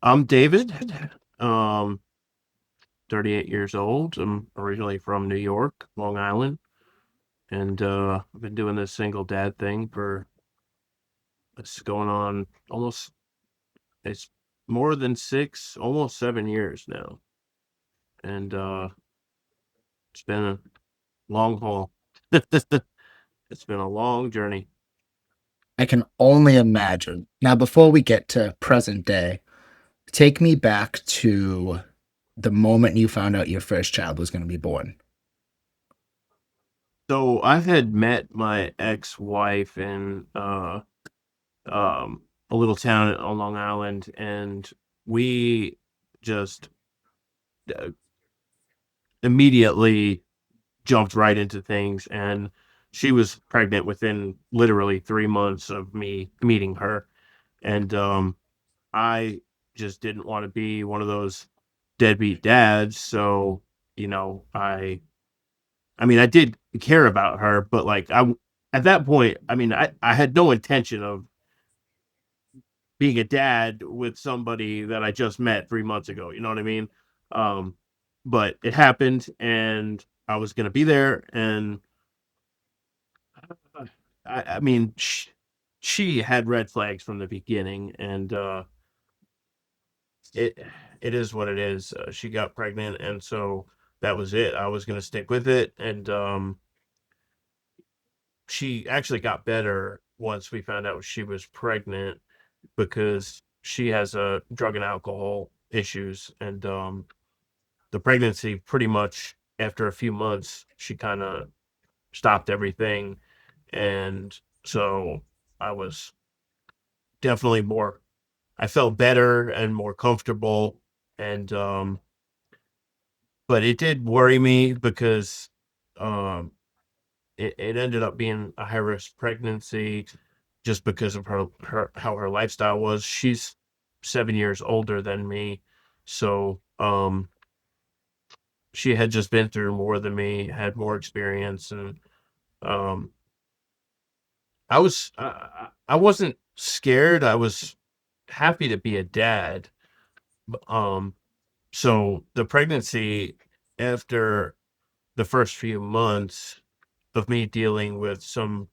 I'm David, um, 38 years old. I'm originally from New York, Long Island, and I've been doing this single dad thing for it's going on it's more than six, almost 7 years now, and it's been a long haul. It's been a long journey. I can only imagine. Now, before we get to present day, take me back to the moment you found out your first child was going to be born. So I had met my ex-wife in um, a little town on Long Island, and we just uh, immediately jumped right into things. And she was pregnant within literally 3 months of me meeting her. And I just didn't want to be one of those deadbeat dads. So, you know, I mean, I did care about her, but at that point, I mean, I had no intention of being a dad with somebody that I just met 3 months ago. You know what I mean? Um, but it happened, and I was gonna be there, and I mean, she had red flags from the beginning, and it it is what it is. She got pregnant, and so that was it. I was gonna stick with it, and she actually got better once we found out she was pregnant because she has drug and alcohol issues, and the pregnancy pretty much after a few months she kind of stopped everything, and so I was definitely more I felt better and more comfortable, and but it did worry me because um it ended up being a high risk pregnancy just because of her how her lifestyle was. She's 7 years older than me, so she had just been through more than me, had more experience, and um, I wasn't scared. I was happy to be a dad. Um, so the pregnancy, after the first few months of me dealing with some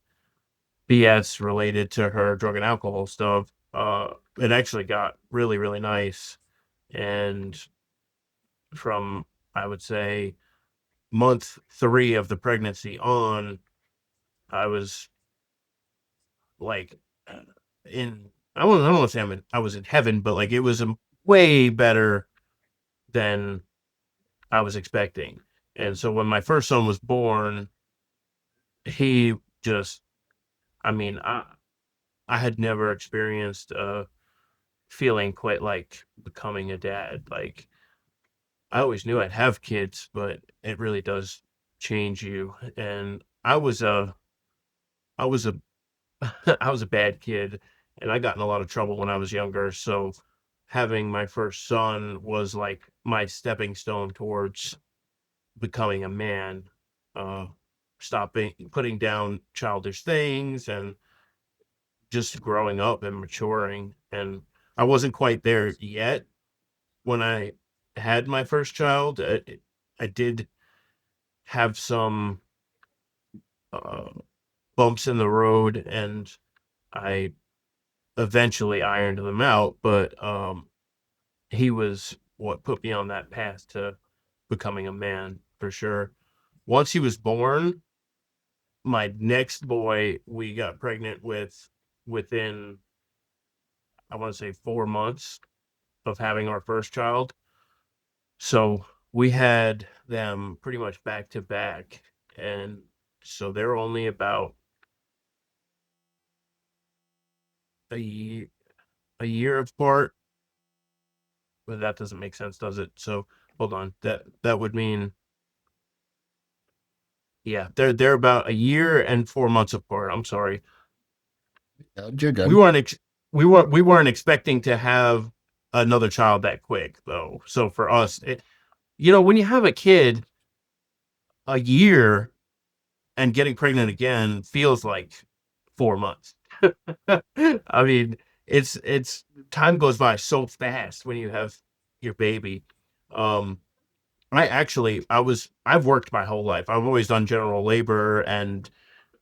BS related to her drug and alcohol stuff, it actually got really, really nice. And from, I would say, month three of the pregnancy on, I was like in I don't want to say I was in heaven, but like it was way better than I was expecting. And so when my first son was born, he just I mean, I had never experienced a feeling quite like becoming a dad. Like I always knew I'd have kids, but it really does change you. And I was a I was a bad kid, and I got in a lot of trouble when I was younger. So having my first son was like my stepping stone towards becoming a man, uh, stopping putting down childish things and just growing up and maturing. And I wasn't quite there yet when I had my first child. I did have some uh, bumps in the road, and I eventually ironed them out. But he was what put me on that path to becoming a man for sure. Once he was born, my next boy we got pregnant with within, I want to say, 4 months of having our first child. So we had them pretty much back to back. And so they're only about a year, a year apart. But that doesn't make sense, does it? So hold on. That would mean, yeah, they're about a year and 4 months apart. I'm sorry. You're We good. weren't ex- we weren't expecting to have another child that quick though. So for us, when you have a kid, a year and getting pregnant again feels like 4 months. I mean, it's time goes by so fast when you have your baby. Um, I've worked my whole life. I've always done general labor and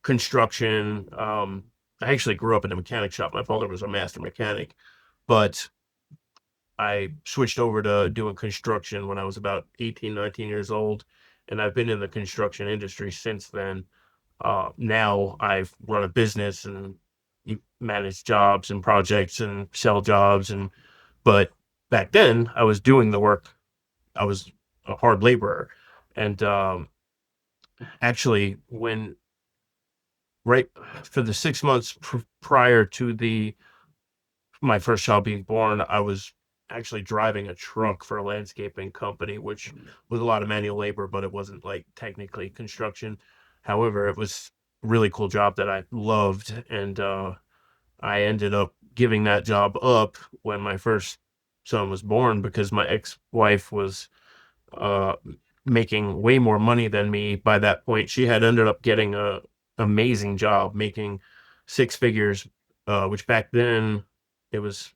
construction. I actually grew up in a mechanic shop. My father was a master mechanic, but I switched over to doing construction when I was about 18, 19 years old. And I've been in the construction industry since then. Now I've run a business and manage jobs and projects and sell jobs. But back then I was doing the work. I was a hard laborer. And actually, when right for the 6 months prior to the my first child being born, I was actually driving a truck for a landscaping company, which was a lot of manual labor, but it wasn't like technically construction. However, it was a really cool job that I loved, and I ended up giving that job up when my first son was born because my ex-wife was uh, making way more money than me by that point. She had ended up getting a amazing job making six figures, which back then it was,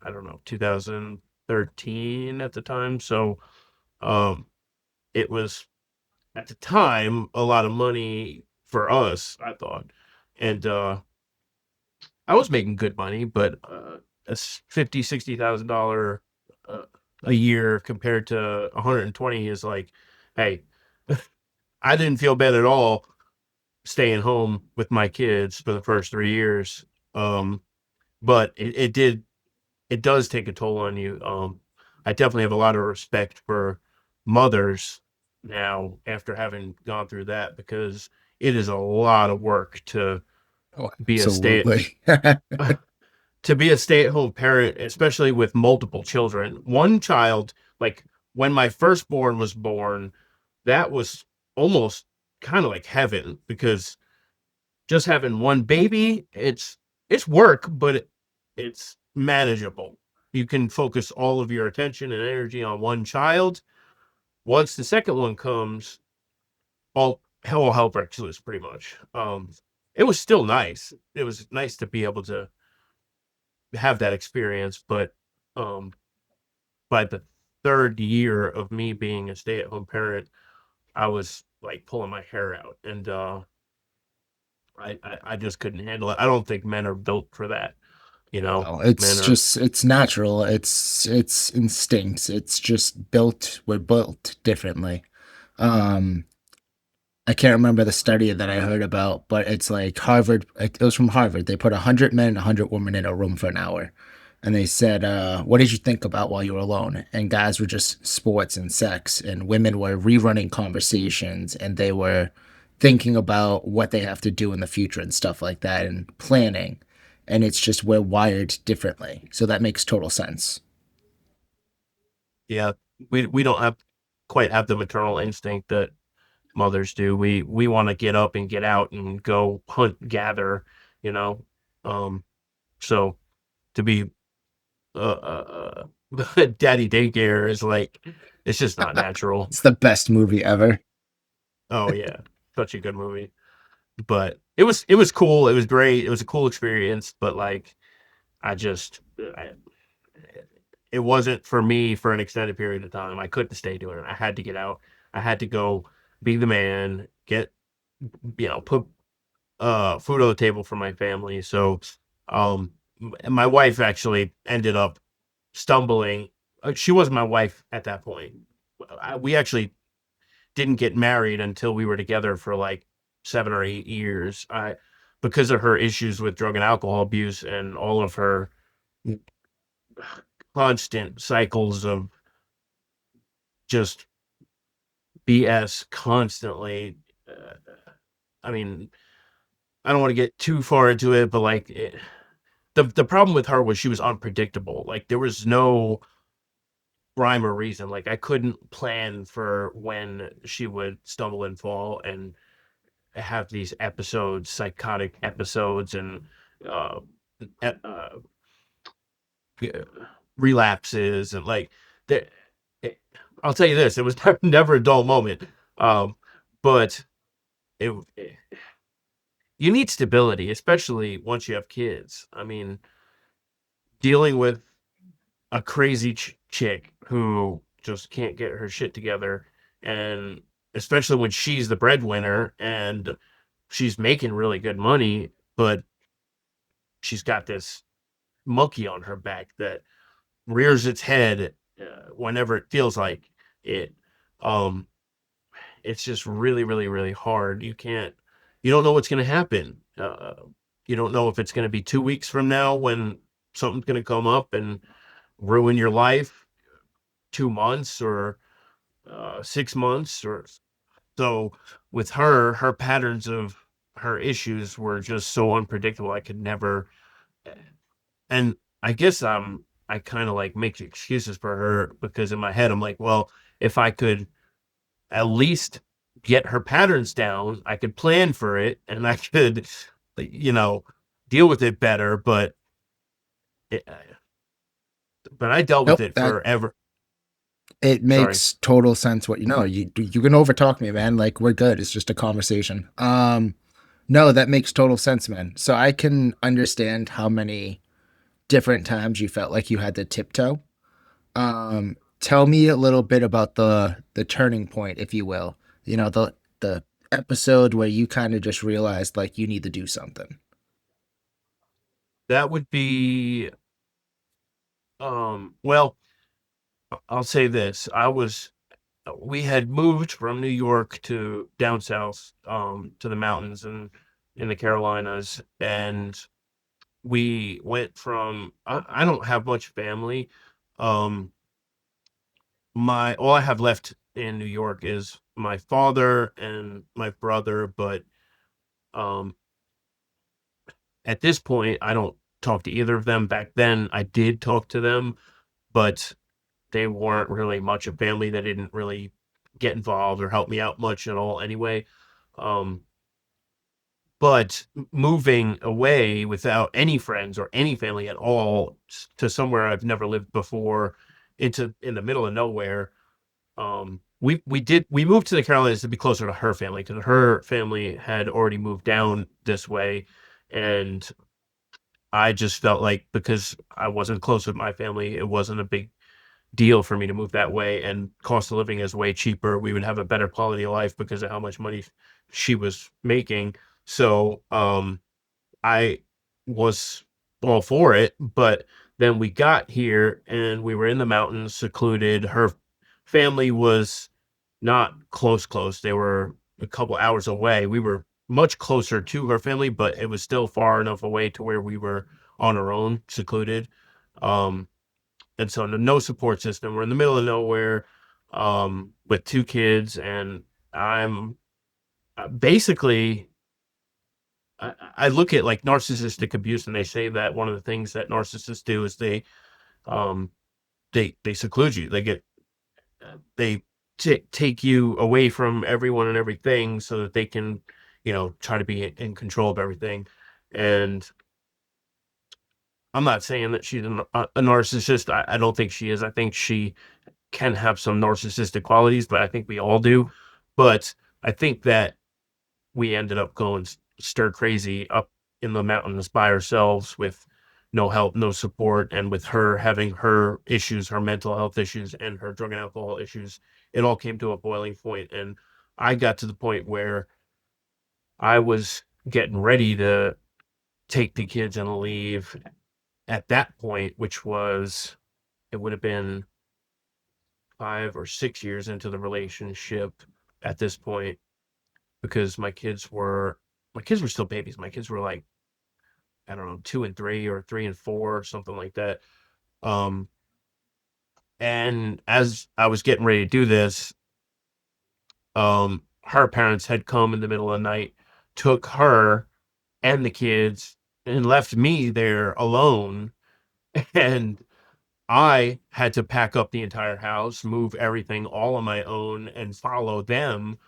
I don't know, 2013 at the time. So um, it was at the time a lot of money for us, I thought. And I was making good money, but it's 50, $60,000 uh, a year compared to 120 is like, hey, I didn't feel bad at all staying home with my kids for the first 3 years. Um, but it does take a toll on you. I definitely have a lot of respect for mothers now after having gone through that because it is a lot of work Oh, be a stay absolutely. to be a stay-at-home parent, especially with multiple children. One child, like when my firstborn was born, that was almost kind of like heaven because just having one baby, it's work, but it's manageable. You can focus all of your attention and energy on one child. Once the second one comes, all hell breaks loose pretty much. It was still nice. It was nice to be able to have that experience, but um by the third year of me being a stay-at-home parent, I was like pulling my hair out, and I just couldn't handle it. I don't think men are built for that. You know, Well, men it's are. just it's natural. It's instincts. It's just built. We're built differently. Um, I can't remember the study that I heard about, but it's like Harvard. It was from Harvard. They put 100 men and 100 women in a room for an hour, and they said, "What did you think about while you were alone?" And guys were just sports and sex, and women were rerunning conversations, and they were thinking about what they have to do in the future and stuff like that, and planning. And it's just we're wired differently, so that makes total sense. Yeah, we don't have quite have the maternal instinct that mothers do. We want to get up and get out and go hunt, gather, you know. Um, so to be daddy daycare is like it's just not natural. It's the best movie ever. Oh yeah, such a good movie. But it was cool. It was great. It was a cool experience. But like I just it wasn't for me for an extended period of time. I couldn't stay doing it. I had to get out. I had to go be the man, get put food on the table for my family. So um my wife actually ended up stumbling. She wasn't my wife at that point. We actually didn't get married until we were together for like 7 or 8 years. I because of her issues with drug and alcohol abuse and all of her constant cycles of just BS constantly. Uh, I mean, I don't want to get too far into it, but like the problem with her was she was unpredictable. Like there was no rhyme or reason. Like I couldn't plan for when she would stumble and fall and have these episodes, psychotic episodes, and uh, uh, relapses, and like there. I'll tell you this: it was never a dull moment. Um, but it you need stability, especially once you have kids. I mean, dealing with a crazy chick who just can't get her shit together, and especially when she's the breadwinner and she's making really good money, but she's got this monkey on her back that rears its head whenever it feels like it. Um, it's just really, really, really hard. You don't know what's going to happen. You don't know if it's going to be 2 weeks from now when something's going to come up and ruin your life, 2 months or 6 months or so. With her patterns of her issues were just so unpredictable. I could never, and I guess I kind of like make excuses for her because in my head I'm like, well, if I could at least get her patterns down, I could plan for it and I could, you know, deal with it better. It, but I dealt with Nope, it that forever. it Sorry. makes total sense. What you know, you can overtalk me, man. Like we're good. It's just a conversation. No, that makes total sense, man. So I can understand how many different times you felt like you had to tiptoe. Tell me a little bit about the turning point, if you will. You know, the episode where you kind of just realized like you need to do something. That would be, well, I'll say this. We had moved from New York to down south, to the mountains and in the Carolinas. And we went from, I don't have much family. Um, all I have left in New York is my father and my brother. But um, at this point, I don't talk to either of them. Back then, I did talk to them, but they weren't really much of family. They didn't really get involved or help me out much at all anyway. Um, but moving away without any friends or any family at all to somewhere I've never lived before, into in the middle of nowhere. We moved to the Carolinas to be closer to her family because her family had already moved down this way, and I just felt like because I wasn't close with my family, it wasn't a big deal for me to move that way, and cost of living is way cheaper. We would have a better quality of life because of how much money she was making. So I was all for it. But then we got here and we were in the mountains, secluded. Her family was not close. They were a couple hours away. We were much closer to her family, but it was still far enough away to where we were on our own, secluded. Um, and so no support system. We're in the middle of nowhere, with two kids, and I'm basically I look at like narcissistic abuse, and they say that one of the things that narcissists do is um they seclude you. They take you away from everyone and everything so that they can, try to be in control of everything. And I'm not saying that she's a narcissist. I don't think she is. I think she can have some narcissistic qualities, but I think we all do. But I think that we ended up going stir crazy up in the mountains by ourselves with no help, no support, and with her having her issues, her mental health issues, and her drug and alcohol issues. It all came to a boiling point, and I got to the point where I was getting ready to take the kids and leave at that point, which was, it would have been 5 or 6 years into the relationship at this point, because my kids were still babies. My kids were like, I don't know, 2 and 3 or 3 and 4, something like that. Um, and as I was getting ready to do this, her parents had come in the middle of the night, took her and the kids, and left me there alone. And I had to pack up the entire house, move everything all on my own, and follow them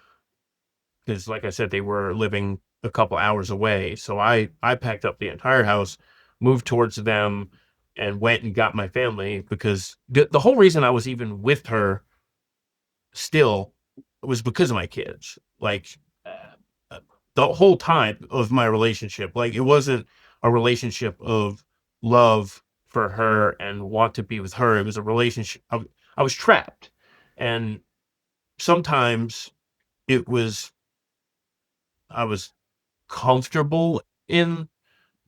because, like I said, they were living a couple hours away. So I packed up the entire house, moved towards them, and went and got my family, because the whole reason I was even with her still was because of my kids. Like, uh, the whole time of my relationship, like, it wasn't a relationship of love for her and want to be with her. It was a relationship. I was trapped. And sometimes it was, I was comfortable in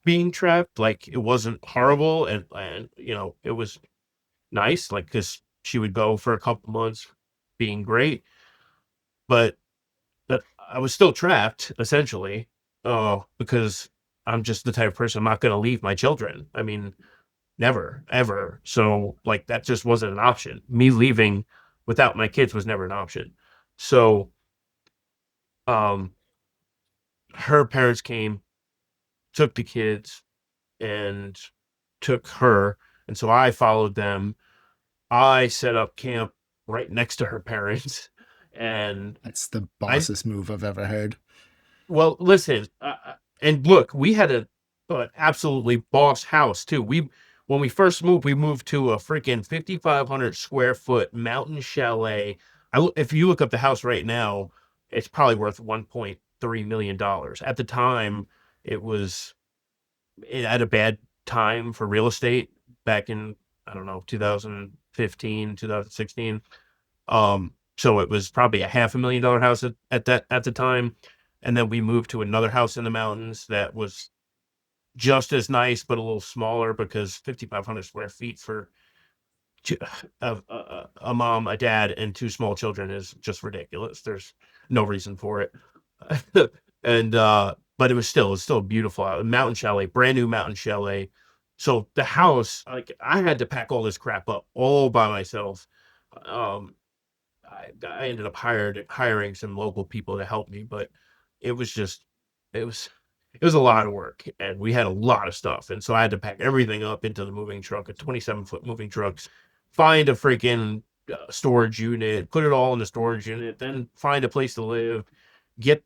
being trapped. Like it wasn't horrible. And, it was nice. Like, cause she would go for a couple months being great, but that I was still trapped essentially. Because I'm just the type of person, I'm not going to leave my children. I mean, never, ever. So like that just wasn't an option. Me leaving without my kids was never an option. So um her parents came, took the kids and took her. And so I followed them. I set up camp right next to her parents. And That's the I bossest move I've ever heard. Well, listen, and look, we had absolutely boss house too. When we first moved, we moved to a freaking 5,500 square foot mountain chalet. If you look up the house right now, it's probably worth $1.3 million. At the time, it was it had a bad time for real estate back in, I don't know, 2015, 2016. So it was probably a $500,000 house at the time. And then we moved to another house in the mountains that was just as nice, but a little smaller because 5,500 square feet for a mom, a dad, and two small children is just ridiculous. There's no reason for it. And but it was still beautiful. A mountain chalet, brand new mountain chalet. So the house, like I had to pack all this crap up all by myself. Um, I ended up hiring some local people to help me, but it was just it was it was a lot of work, and we had a lot of stuff, and so I had to pack everything up into the moving truck, a 27-foot moving truck, find a freaking storage unit, put it all in the storage unit, then find a place to live, get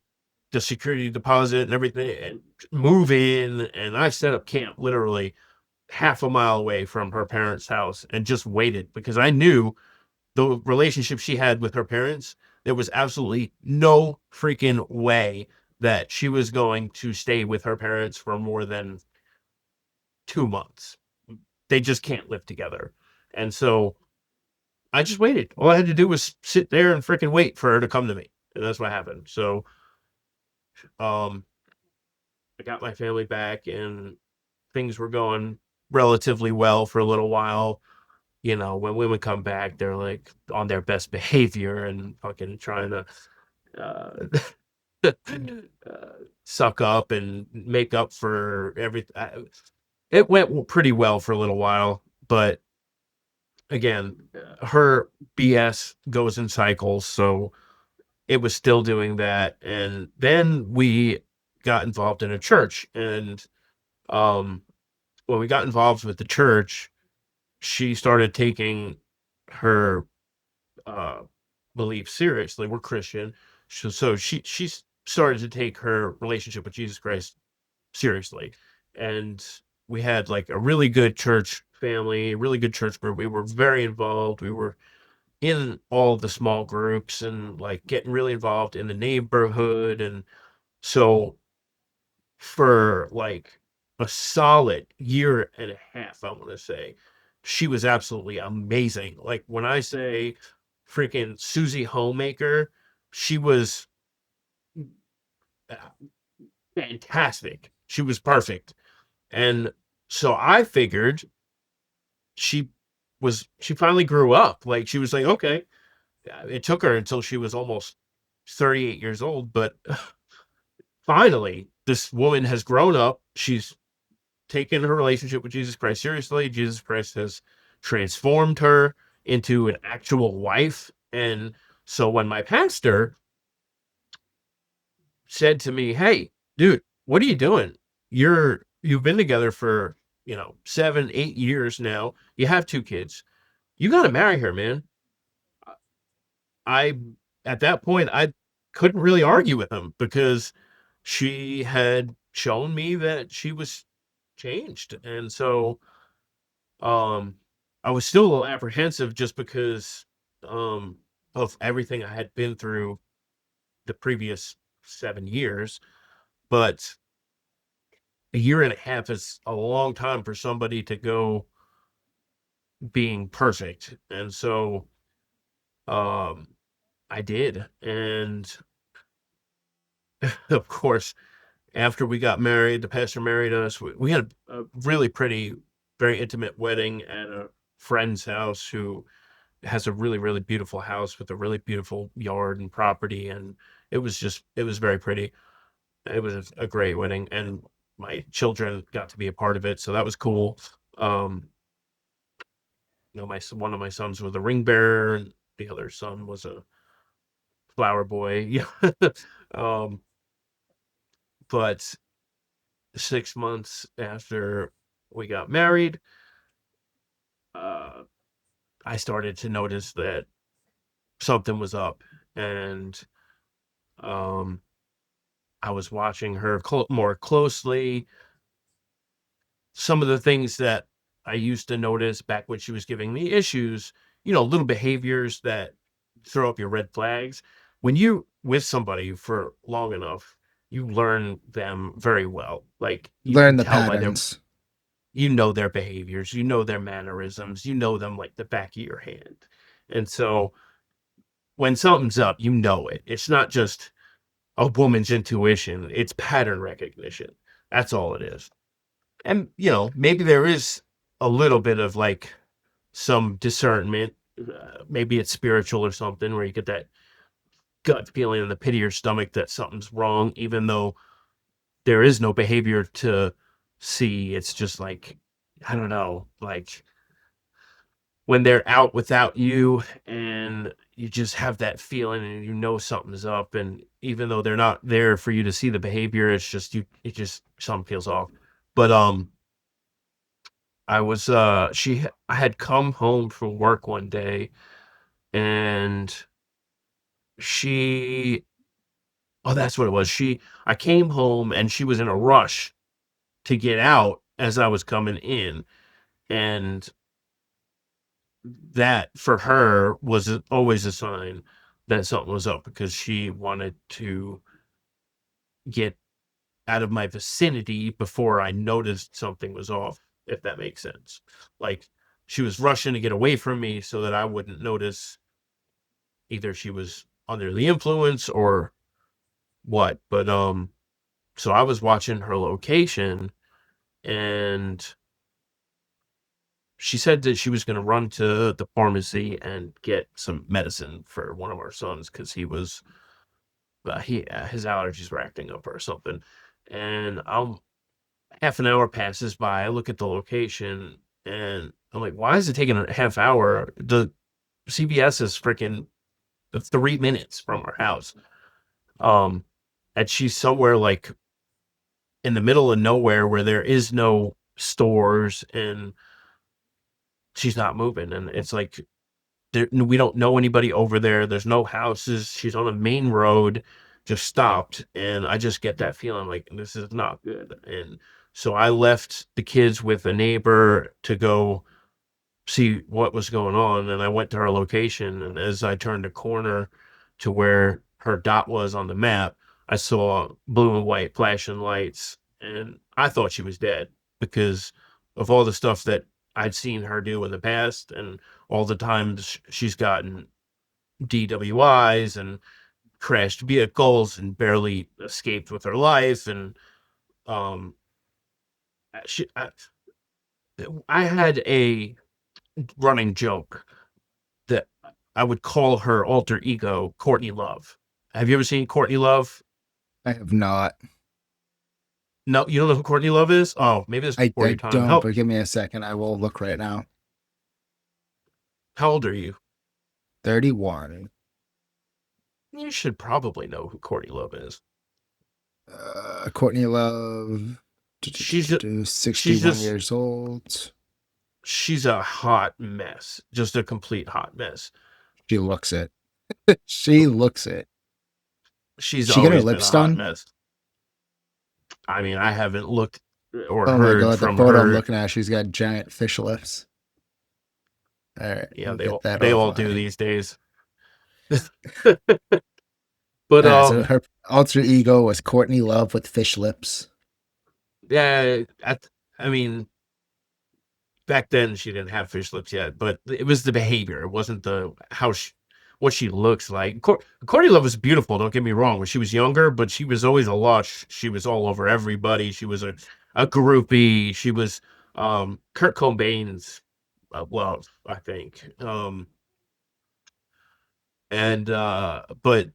the security deposit and everything, and move in. And I set up camp literally half a mile away from her parents' house and just waited because I knew the relationship she had with her parents, there was absolutely no freaking way that she was going to stay with her parents for more than 2 months. They just can't live together. And so I just waited. All I had to do was sit there and freaking wait for her to come to me. And that's what happened. So um I got my family back and things were going relatively well for a little while. When women come back, they're like on their best behavior and fucking trying to uh, suck up and make up for everything. It went pretty well for a little while, but again, her BS goes in cycles, so it was still doing that. And then we got involved in a church, and um, when we got involved with the church, she started taking her uh, beliefs seriously. We're Christian, so she started to take her relationship with Jesus Christ seriously, and we had like a really good church family, a really good church group. We were very involved. We were in all the small groups and like getting really involved in the neighborhood, and so for like a solid year and a half, I want to say, she was absolutely amazing. Like when I say freaking Susie Homemaker, she was uh, fantastic. She was perfect. And so I figured she finally grew up. Like she was like, okay, it took her until she was almost 38 years old, but finally this woman has grown up. She's taken her relationship with Jesus Christ seriously. Jesus Christ has transformed her into an actual wife. And so when my pastor said to me, "Hey, dude, what are you doing? You've been together for, 7, 8 years now. You have two kids. You got to marry her, man." I At that point I couldn't really argue with him because she had shown me that she was changed. And so Um, I was still a little apprehensive just because um of everything I had been through the previous 7 years, but a year and a half is a long time for somebody to go. being perfect. And so um I did. And of course, after we got married, the pastor married us. We had a really pretty, very intimate wedding at a friend's house who has a really, really beautiful house with a really beautiful yard and property. And it was very pretty. It was a great wedding. And my children got to be a part of it. So that was cool. Um, one of my sons was a ring bearer, and the other son was a flower boy. Yeah. um, but 6 months after we got married, uh, I started to notice that something was up, and um, I was watching her more closely. Some of the things that I used to notice back when she was giving me issues, little behaviors that throw up your red flags. When you with somebody for long enough, you learn them very well. Like you Learn can the tell by patterns. their behaviors, their mannerisms, them like the back of your hand. And so when something's up, it. It's not just a woman's intuition, it's pattern recognition. That's all it is. And, maybe there is a little bit of like some discernment. Maybe it's spiritual or something where you get that gut feeling in the pit of your stomach that something's wrong, even though there is no behavior to see. It's just like, I don't know, like when they're out without you and you just have that feeling and something's up. And even though they're not there for you to see the behavior, it's just, something feels off. But, I had come home from work one day and she, oh, that's what it was. I came home and she was in a rush to get out as I was coming in. And that for her was always a sign that something was up because she wanted to get out of my vicinity before I noticed something was off, if that makes sense. Like she was rushing to get away from me so that I wouldn't notice either she was under the influence or what. But so I was watching her location and she said that she was going to run to the pharmacy and get some medicine for one of our sons because his allergies were acting up or something. And half an hour passes by. I look at the location and I'm like, why is it taking a half hour? The CVS is freaking 3 minutes from our house. Um, and she's somewhere like in the middle of nowhere where there is no stores and she's not moving. And it's like, we don't know anybody over there. There's no houses. She's on a main road, just stopped. And I just get that feeling like this is not good. And so I left the kids with a neighbor to go see what was going on. And I went to her location. And as I turned a corner to where her dot was on the map, I saw blue and white flashing lights. And I thought she was dead because of all the stuff that I'd seen her do in the past and all the times she's gotten DWIs and crashed vehicles and barely escaped with her life. And um, she, I had a running joke that I would call her alter ego Courtney Love. Have you ever seen Courtney Love? I have not. No, you don't know who Courtney Love is? Oh, maybe this is before I your time. don't, but give me a second. I will look right now. How old are you? 31. You should probably know who Courtney Love is. Courtney Love, She's just, she's 61 just years old. she's a hot mess, just a complete hot mess. She looks it. She looks it. She's She get her always been lips a hot done? mess. I mean, I haven't looked or Oh my heard god, the from photo I'm her. looking at, she's got giant fish lips. All right, Yeah, we'll get that they all do offline. these days. But So her alter ego was Courtney Love with fish lips. yeah, I mean, back then she didn't have fish lips yet, but it was the behavior. It wasn't the how she, what she looks like. Courtney Love was beautiful. Don't get me wrong. When she was younger, but she was always a lush. She was all over everybody. She was a groupie. She was Kurt Cobain's love, I think. And but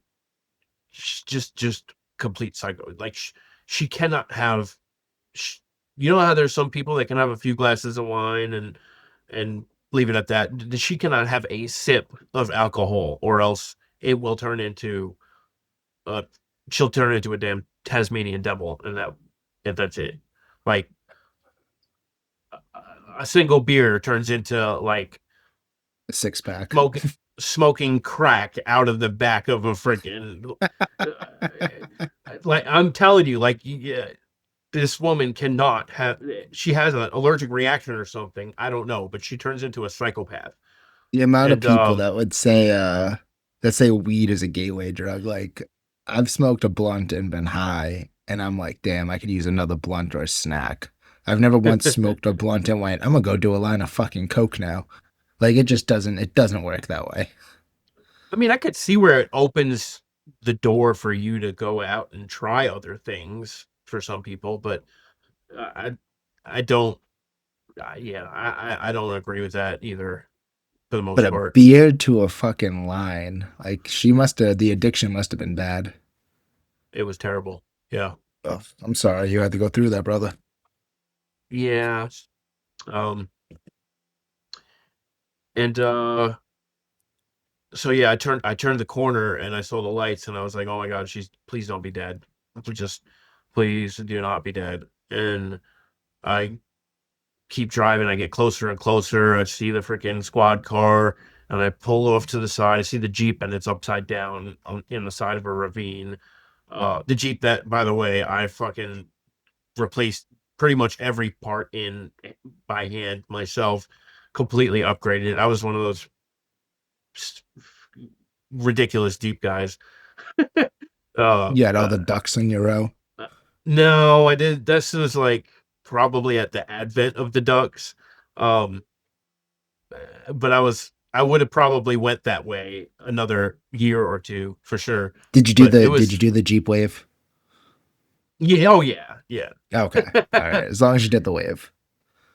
just complete psycho. Like she cannot have. Sh You know how there's some people that can have a few glasses of wine and leave it at that. She cannot have a sip of alcohol, or else it will turn into uh she'll turn into a damn Tasmanian devil, and that's it. Like a single beer turns into like A six pack. smoke, smoking crack out of the back of a freaking like I'm telling you, like yeah, this woman cannot have, she has an allergic reaction or something, I don't know, but she turns into a psychopath. The amount of And people that would say that say weed is a gateway drug, like I've smoked a blunt and been high, and I'm like, damn, I could use another blunt or a snack. I've never once smoked a blunt and went, I'm gonna go do a line of fucking coke now. Like it doesn't work that way. I mean, I could see where it opens the door for you to go out and try other things for some people, but I I don't yeah, I don't agree with that either for the But most a part. beer to a fucking line, like she must have, the addiction must have been bad. It was terrible. Yeah. Oh, I'm sorry you had to go through that, brother. Yeah. Um and so yeah, I turned the corner and I saw the lights and I was like, oh my God, she's, please don't be dead. Just please do not be dead. And I keep driving, I get closer and closer. I see the freaking squad car and I pull off to the side. I see the Jeep and it's upside down in the side of a ravine. The Jeep that, by the way, I fucking replaced pretty much every part in by hand myself, completely upgraded. I was one of those ridiculous Jeep guys. uh, You had all uh, the ducks in your row. no, I did. This was like probably at the advent of the Ducks. Um, but I would have probably went that way another year or two for sure. But it Did you was, do the Jeep wave? yeah, oh yeah, yeah. Okay. All right. As long as you did the wave.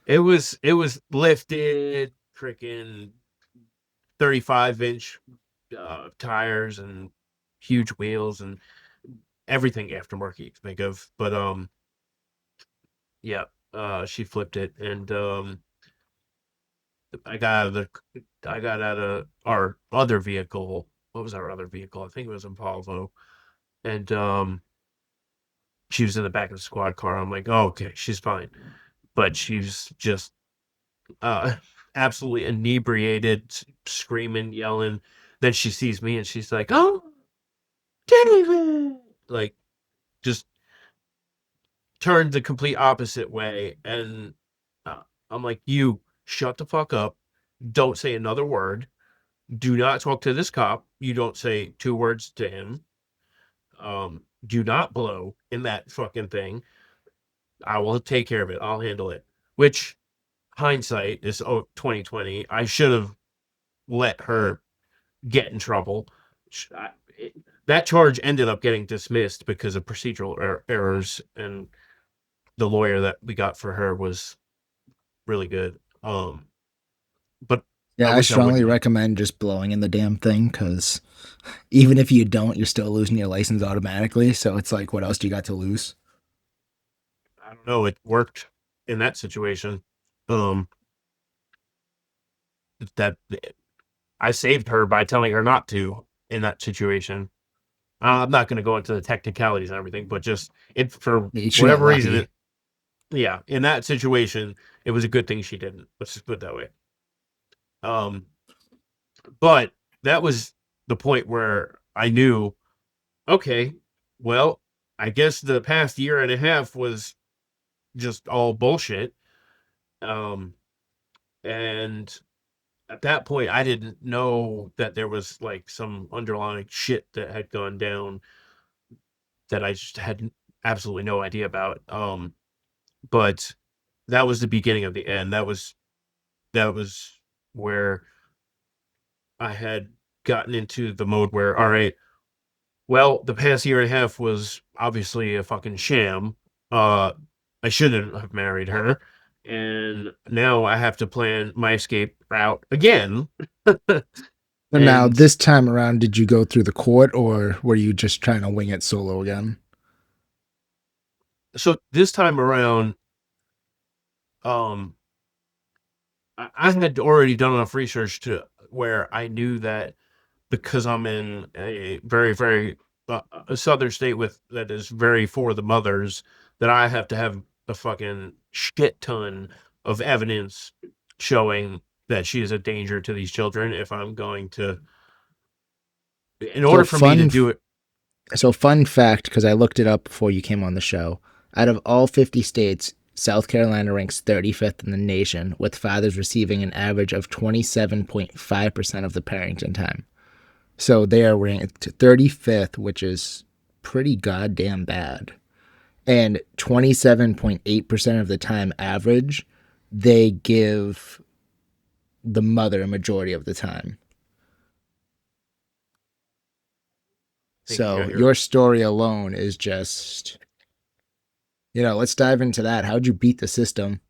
It was lifted, freaking 35-inch tires and huge wheels and everything aftermarket you can think of. But yeah, she flipped it, and I got out of the I got out of our other vehicle. What was our other vehicle? I think it was Impalvo, and she was in the back of the squad car. I'm like, oh, okay, she's fine, but she's just uh absolutely inebriated, screaming, yelling. Then she sees me and she's like, oh, David, like just turned the complete opposite way, and uh, I'm like, you shut the fuck up, don't say another word, do not talk to this cop, you don't say two words to him, do not blow in that fucking thing, I will take care of it, I'll handle it. Which hindsight is 2020, I should have let her get in trouble. That charge ended up getting dismissed because of procedural errors, and the lawyer that we got for her was really good. But I Yeah, I wish I strongly wouldn't have. recommend just blowing in the damn thing because even if you don't, you're still losing your license automatically. So it's like, what else do you got to lose? I don't know. It worked in that situation. Um, that I saved her by telling her not to in that situation. I'm not going to go into the technicalities and everything, but just it for She got whatever reason. lucky. Yeah, in that situation, it was a good thing she didn't. Let's just put it that way. Um, but that was the point where I knew, okay, well, I guess the past year and a half was just all bullshit. Um, and at that point, I didn't know that there was like some underlying shit that had gone down that I just had absolutely no idea about. But that was the beginning of the end. That was that was where I had gotten into the mode where, all right, well, the past year and a half was obviously a fucking sham. Uh, I shouldn't have married her. And now I have to plan my escape route again. So now, And this time around, did you go through the court or were you just trying to wing it solo again? so this time around, um, I had already done enough research to where I knew that because I'm in a very, very a southern state with that is very for the mothers, that I have to have a fucking shit ton of evidence showing that she is a danger to these children if I'm going to, in So order for me to fun do it. So, fun fact, because I looked it up before you came on the show. Out of all 50 states, South Carolina ranks 35th in the nation, with fathers receiving an average of 27.5% of the parenting time. So they are ranked 35th, which is pretty goddamn bad. And 27.8% of the time average, they give the mother a majority of the time. I think you So got your your story alone is just, let's dive into that. How'd you beat the system?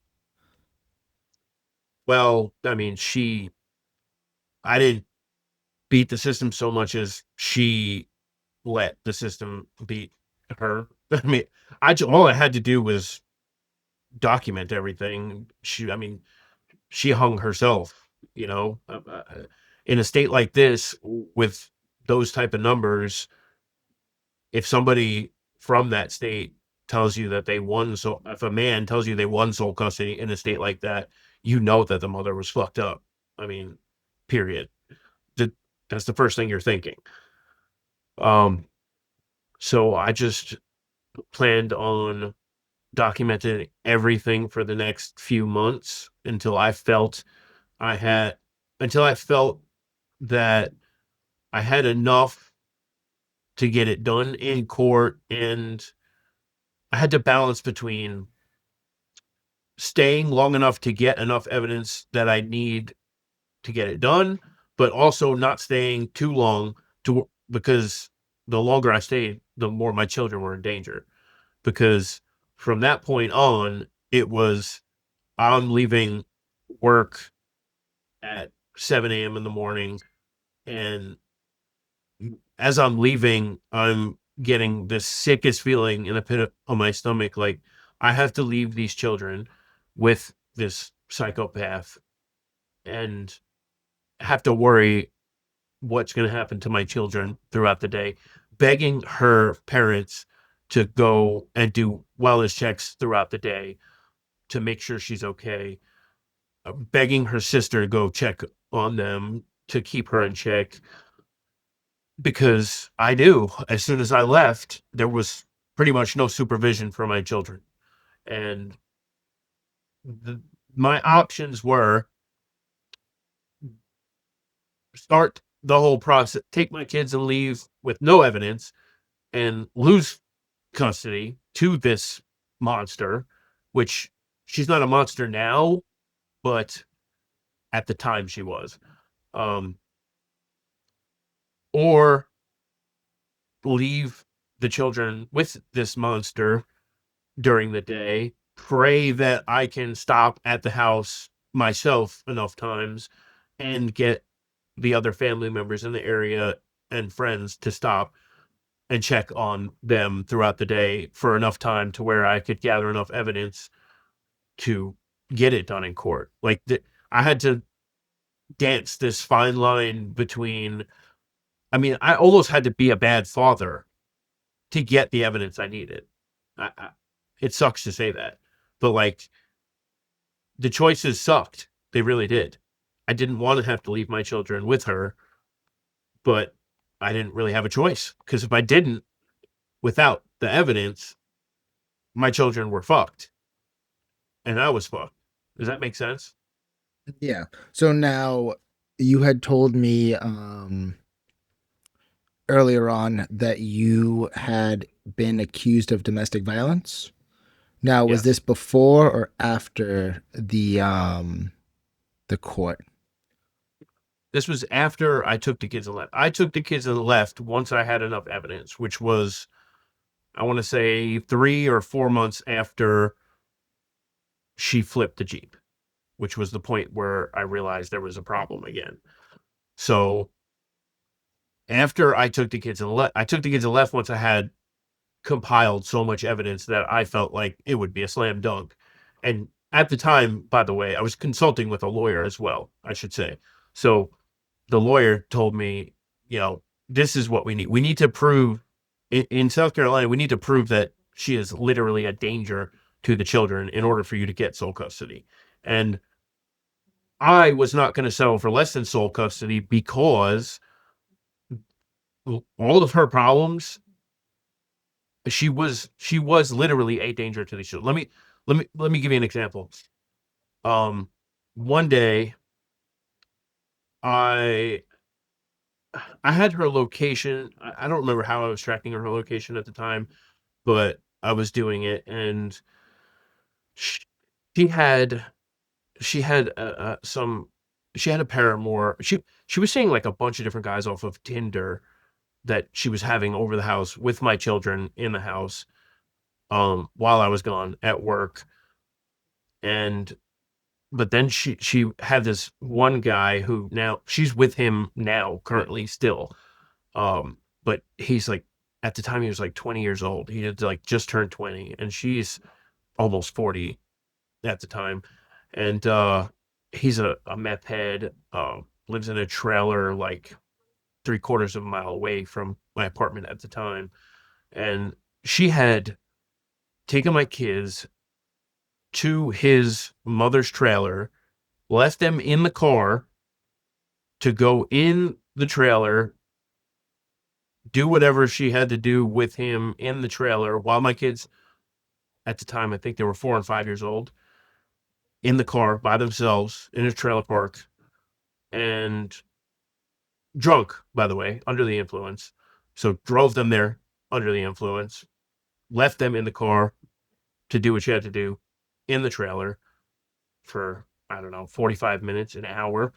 well. I mean, I didn't beat the system so much as she let the system beat her. I mean, all I had to do was document everything. I mean, she hung herself, you know. In a state like this with those type of numbers, if somebody from that state tells you that they won, so if a man tells you they won sole custody in a state like that, you know that the mother was fucked up. I mean, period. That's the first thing you're thinking. Um, so I just planned on documenting everything for the next few months I had until I felt that I had enough to get it done in court, and I had to balance between staying long enough to get enough evidence that I need to get it done, but also not staying too long because the longer I stayed, the more my children were in danger. Because from that point on, it was I'm leaving work at 7 a.m. in the morning, and as I'm leaving, I'm getting the sickest feeling in the pit of my stomach. Like I have to leave these children with this psychopath and have to worry what's going to happen to my children throughout the day. Begging her parents to go and do wellness checks throughout the day to make sure she's okay. Begging her sister to go check on them to keep her in check because I knew as soon as I left, there was pretty much no supervision for my children. And the, my options were start the whole process, take my kids and leave with no evidence and lose custody to this monster, which she's not a monster now, but at the time she was. Um, or leave the children with this monster during the day, pray that I can stop at the house myself enough times and get the other family members in the area and friends to stop and check on them throughout the day for enough time to where I could gather enough evidence to get it done in court. I had to dance this fine line between, I mean, I almost had to be a bad father to get the evidence I needed. I, it sucks to say that, but like the choices sucked. They really did. I didn't want to have to leave my children with her, but I didn't really have a choice because if I didn't, without the evidence, my children were fucked and I was fucked. Does that make sense? Yeah. So now you had told me earlier on that you had been accused of domestic violence. Now, was this Yes. before or after the court? This was after I took the kids and left. I took the kids and left once I had enough evidence, which was, I want to say, 3 or 4 months after she flipped the Jeep, which was the point where I realized there was a problem again. So after I took the kids and left, I took the kids and left once I had compiled so much evidence that I felt like it would be a slam dunk. And at the time, by the way, I was consulting with a lawyer as well, I should say. So the lawyer told me, this is what we need. We need to prove in South Carolina, we need to prove that she is literally a danger to the children in order for you to get sole custody. And I was not going to settle for less than sole custody because all of her problems, she was literally a danger to these children. Let me give you an example. Um, One day I I had her location. I don't remember how I was tracking her location at the time, but I was doing it, and she, she had she had some she had a paramour. She was seeing like a bunch of different guys off of Tinder that she was having over the house with my children in the house while I was gone at work. And but then she had this one guy who now she's with him now currently still. But he's like, at the time he was like 20 years old. He had like just turned 20 and she's almost 40 at the time. And he's a meth head, lives in a trailer like 3/4 of a mile away from my apartment at the time. And she had taken my kids to his mother's trailer, left them in the car to go in the trailer, do whatever she had to do with him in the trailer while my kids, at the time, I think they were 4 and 5 years old, in the car by themselves in a trailer park and drunk, by the way, under the influence. So drove them there under the influence, left them in the car to do what she had to do in the trailer for, I don't know, 45 minutes, an hour,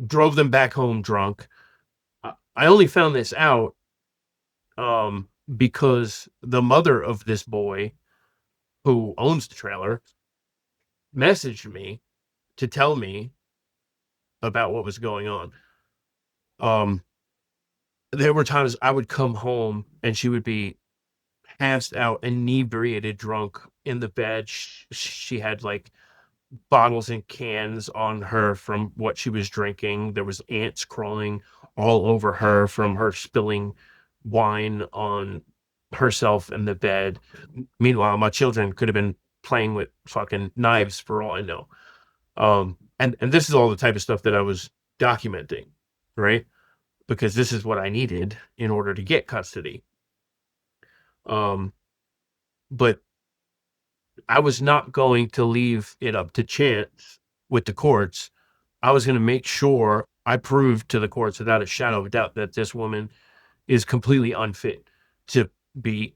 drove them back home drunk. I only found this out because the mother of this boy who owns the trailer messaged me to tell me about what was going on. Um, there were times I would come home and she would be passed out, inebriated, drunk in the bed. She had like bottles and cans on her from what she was drinking. There was ants crawling all over her from her spilling wine on herself in the bed. Meanwhile, my children could have been playing with fucking knives for all I know. And this is all the type of stuff that I was documenting, right? Because this is what I needed in order to get custody. Um, but I was not going to leave it up to chance with the courts. I was going to make sure I proved to the courts without a shadow of a doubt that this woman is completely unfit to be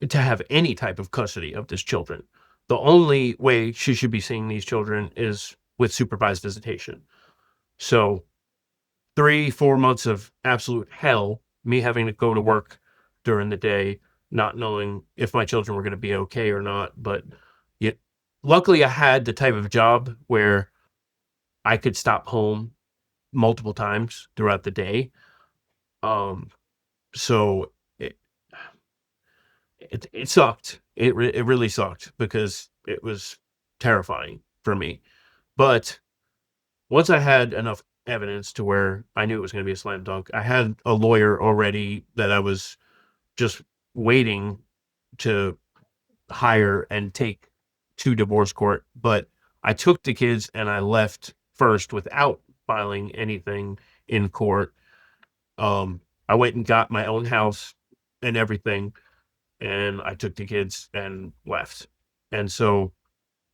to have any type of custody of this children. The only way she should be seeing these children is with supervised visitation. So 3, 4 months of absolute hell, me having to go to work during the day, not knowing if my children were going to be okay or not. But yet, luckily, I had the type of job where I could stop home multiple times throughout the day. Um, so it sucked. It really sucked because it was terrifying for me. But once I had enough evidence to where I knew it was going to be a slam dunk, I had a lawyer already that I was just waiting to hire and take to divorce court. But I took the kids and I left first without filing anything in court. I went and got my own house and everything, and I took the kids and left. And so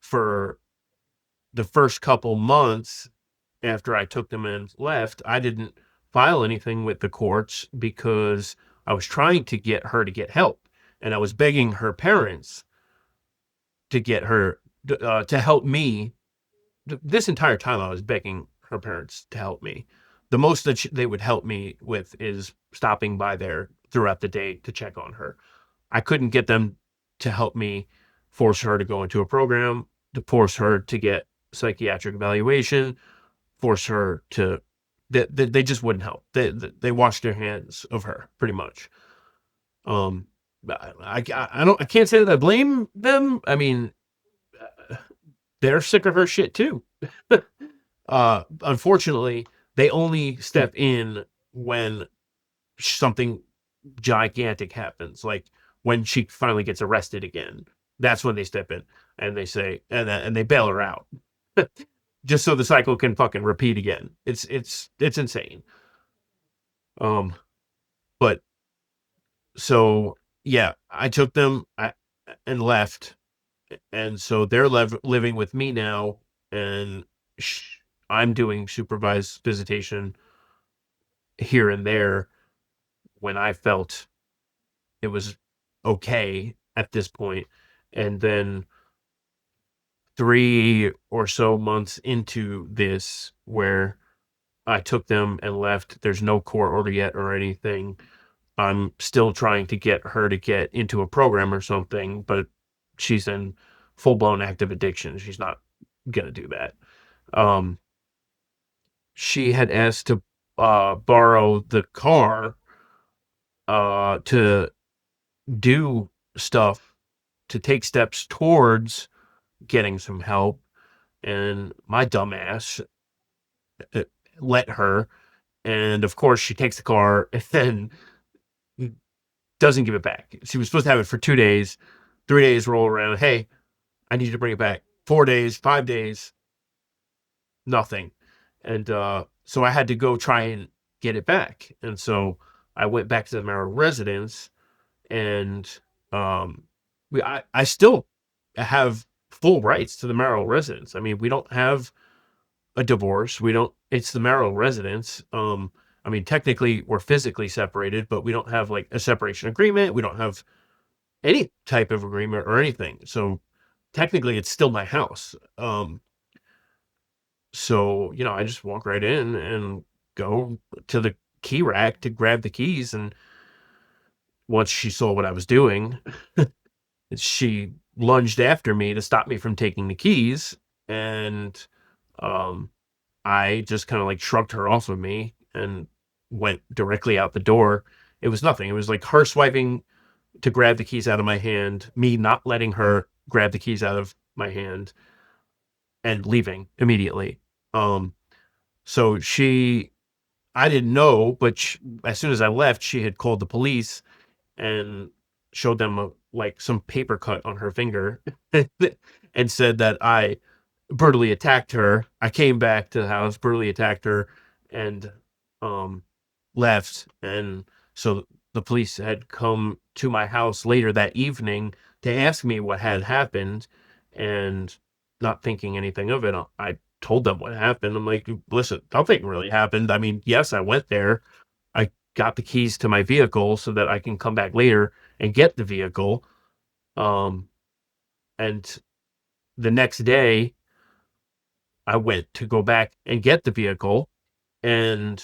for the first couple months after I took them and left, I didn't file anything with the courts because I was trying to get her to get help. And I was begging her parents to get her to help me this entire time I was begging her parents to help me. The most that they would help me with is stopping by there throughout the day to check on her. I couldn't get them to help me force her to go into a program, to force her to get psychiatric evaluation, force her to. They just wouldn't help. They washed their hands of her pretty much. Um, I can't say that I blame them. I mean, they're sick of her shit too. Unfortunately, they only step in when something gigantic happens, like when she finally gets arrested again. That's when they step in and they say, and they bail her out, just so the cycle can fucking repeat again. It's insane. Um, but so yeah, I took them and left, and so they're living with me now, and sh- I'm doing supervised visitation here and there when I felt it was okay at this point. And then 3 or so months into this, where I took them and left, there's no court order yet or anything. I'm still trying to get her to get into a program or something, but she's in full blown active addiction. She's not gonna do that. Um, she had asked to borrow the car to do stuff, to take steps towards getting some help, and my dumbass uh, let her. And of course, she takes the car and then doesn't give it back. She was supposed to have it for 2 days. 3 days roll around. Hey, I need you to bring it back. 4 days, 5 days, nothing. And so I had to go try and get it back. And so I went back to the marital residence, and um, I still have full rights to the marital residence. I mean, we don't have a divorce. We don't. It's the marital residence. I mean, technically we're physically separated, but we don't have like a separation agreement. We don't have any type of agreement or anything. So technically, it's still my house. So I just walk right in and go to the key rack to grab the keys. And once she saw what I was doing, she lunged after me to stop me from taking the keys. And um, I just kind of like shrugged her off of me and went directly out the door. It was nothing. It was like her swiping to grab the keys out of my hand, me not letting her grab the keys out of my hand, and leaving immediately. Um, so I didn't know, but as soon as I left, she had called the police and showed them like some paper cut on her finger and said that I brutally attacked her. I came back to the house, brutally attacked her, and um, left. And so the police had come to my house later that evening to ask me what had happened, and not thinking anything of it, I told them what happened. I'm like, listen, nothing really happened. I mean, yes, I went there. I got the keys to my vehicle so that I can come back later and get the vehicle. Um, and the next day, I went to go back and get the vehicle, and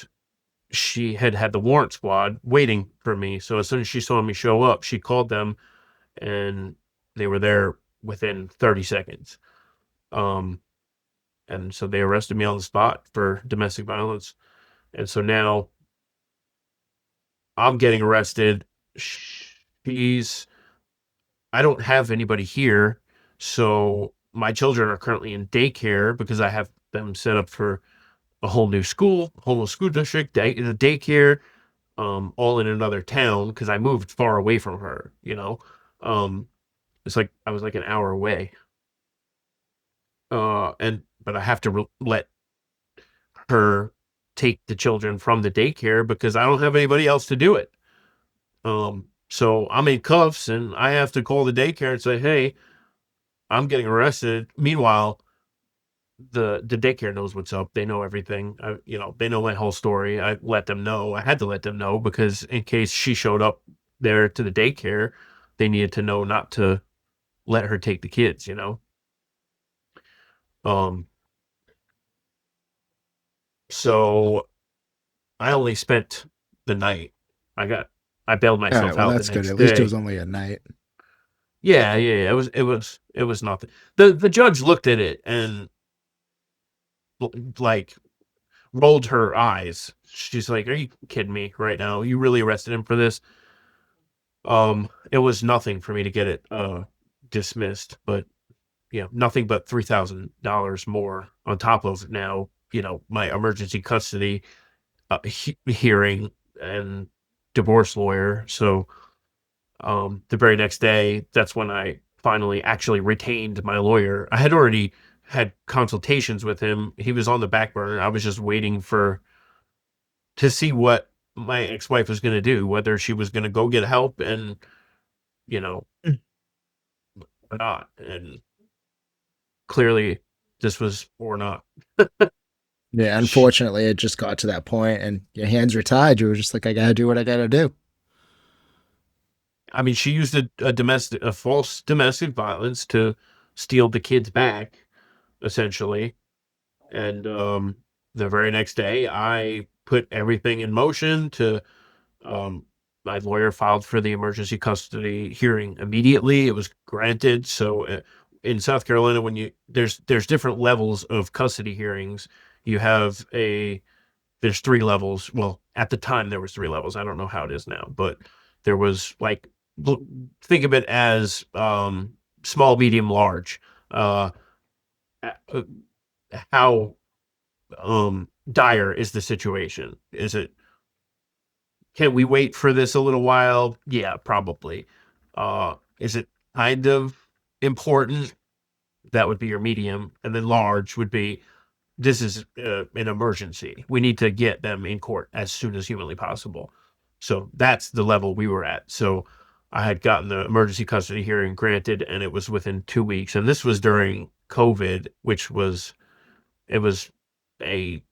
she had the warrant squad waiting for me. So as soon as she saw me show up, she called them, and they were there within 30 seconds. Um, and so they arrested me on the spot for domestic violence. And so now I'm getting arrested. She's, I don't have anybody here. So my children are currently in daycare because I have them set up for a whole new school district, the daycare, all in another town because I moved far away from her. Um, it's like I was like an hour away. And but I have to let her take the children from the daycare because I don't have anybody else to do it. So I'm in cuffs and I have to call the daycare and say, "Hey, I'm getting arrested." Meanwhile, the daycare knows what's up. They know everything. They know my whole story. I let them know. I had to let them know because in case she showed up there to the daycare, they needed to know not to let her take the kids. Um, So I only spent the night. I got I bailed All right, myself well out the that's good. next At least it was day. only a night. Yeah. It was nothing. The judge looked at it and like rolled her eyes. She's like, "Are you kidding me right now? You really arrested him for this?" It was nothing for me to get it dismissed, but nothing but $3,000 more on top of now, my emergency custody hearing and divorce lawyer. So the very next day, that's when I finally actually retained my lawyer. I had already had consultations with him. He was on the back burner. I was just waiting for to see what my ex-wife was going to do, whether she was going to go get help and, you know, or not. And clearly this was or not. Yeah, She, unfortunately, it just got to that point, and your hands were tied. You were just like, I gotta do what I gotta do. I mean, she used a false domestic violence to steal the kids back, essentially. And the very next day, I put everything in motion to. Um, my lawyer filed for the emergency custody hearing immediately. It was granted. So in South Carolina, when there's different levels of custody hearings. You have a there's three levels. Well, at the time there was three levels. I don't know how it is now, but there was like think of it as small, medium, large. Uh, uh, how dire is the situation? Is it Can we wait for this a little while? Yeah, probably. Is it kind of important? That would be your medium, and then large would be this is an emergency. We need to get them in court as soon as humanly possible. So that's the level we were at. So I had gotten the emergency custody hearing granted, and it was within 2 weeks. And this was during COVID, which was it was a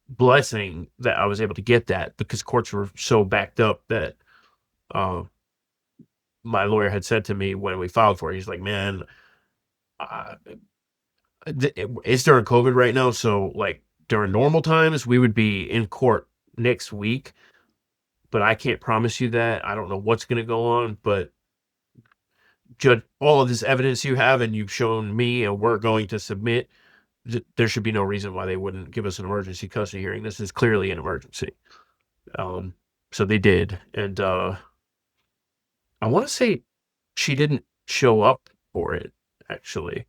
blessing that I was able to get that because courts were so backed up that uh, my lawyer had said to me when we filed for it, he's like, "Man, uh, it's during COVID right now, so like during normal times we would be in court next week, but I can't promise you that. I don't know what's going to go on, but judge all of this evidence you have and you've shown me and we're going to submit. There should be no reason why they wouldn't give us an emergency custody hearing. This is clearly an emergency." Um, so they did, and I want to say she didn't show up for it. Actually,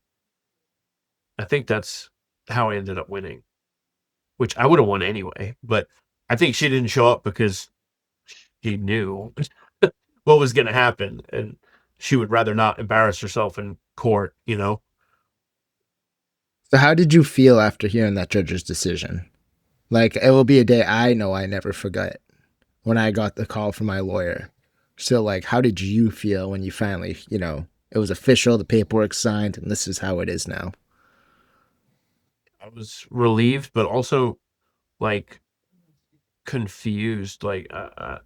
I think that's how I ended up winning, which I would have won anyway. But I think she didn't show up because she knew what was going to happen, and she would rather not embarrass herself in court. So, how did you feel after hearing that judge's decision? Like, it will be a day I know I never forget when I got the call from my lawyer. So, like, how did you feel when you finally, it was official, the paperwork signed, and this is how it is now? I was relieved, but also like confused. Like I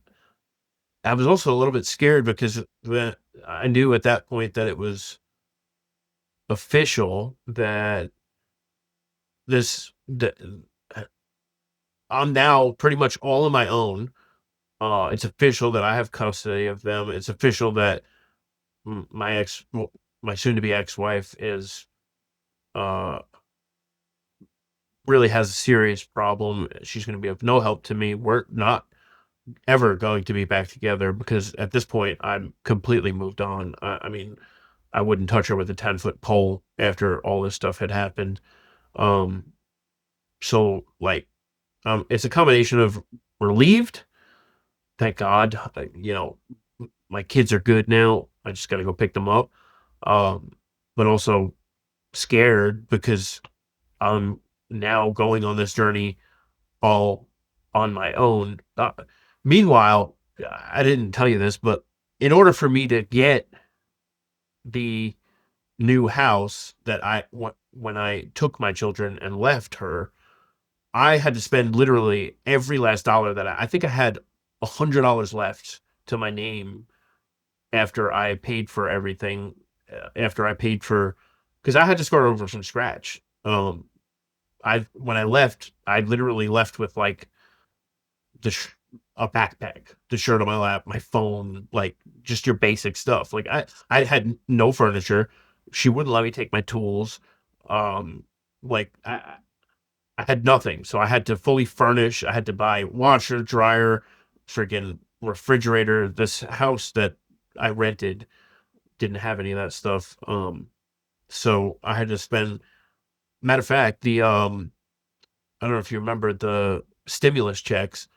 was also a little bit scared because I knew at that point that it was official that that I'm now pretty much all on my own. It's official that I have custody of them. It's official that my soon-to-be ex-wife is uh, really has a serious problem. She's going to be of no help to me. We're not ever going to be back together because at this point I'm completely moved on. I mean, I wouldn't touch her with a 10-foot pole after all this stuff had happened. Um, so like, it's a combination of relieved, thank God, my kids are good now. I just got to go pick them up. Um, but also scared because I'm now going on this journey all on my own. Meanwhile, I didn't tell you this, but in order for me to get the new house that when I took my children and left her, I had to spend literally every last dollar that I think I had $100 left to my name after I paid for everything, after I paid for, because I had to start over from scratch. I when I left, I literally left with like the a backpack, the shirt on my lap, my phone, like just your basic stuff. Like I had no furniture. She wouldn't let me take my tools. Um, like I had nothing, so I had to fully furnish. I had to buy washer, dryer, freaking refrigerator. This house that I rented didn't have any of that stuff. So I had to spend. Matter of fact, the I don't know if you remember the stimulus checks.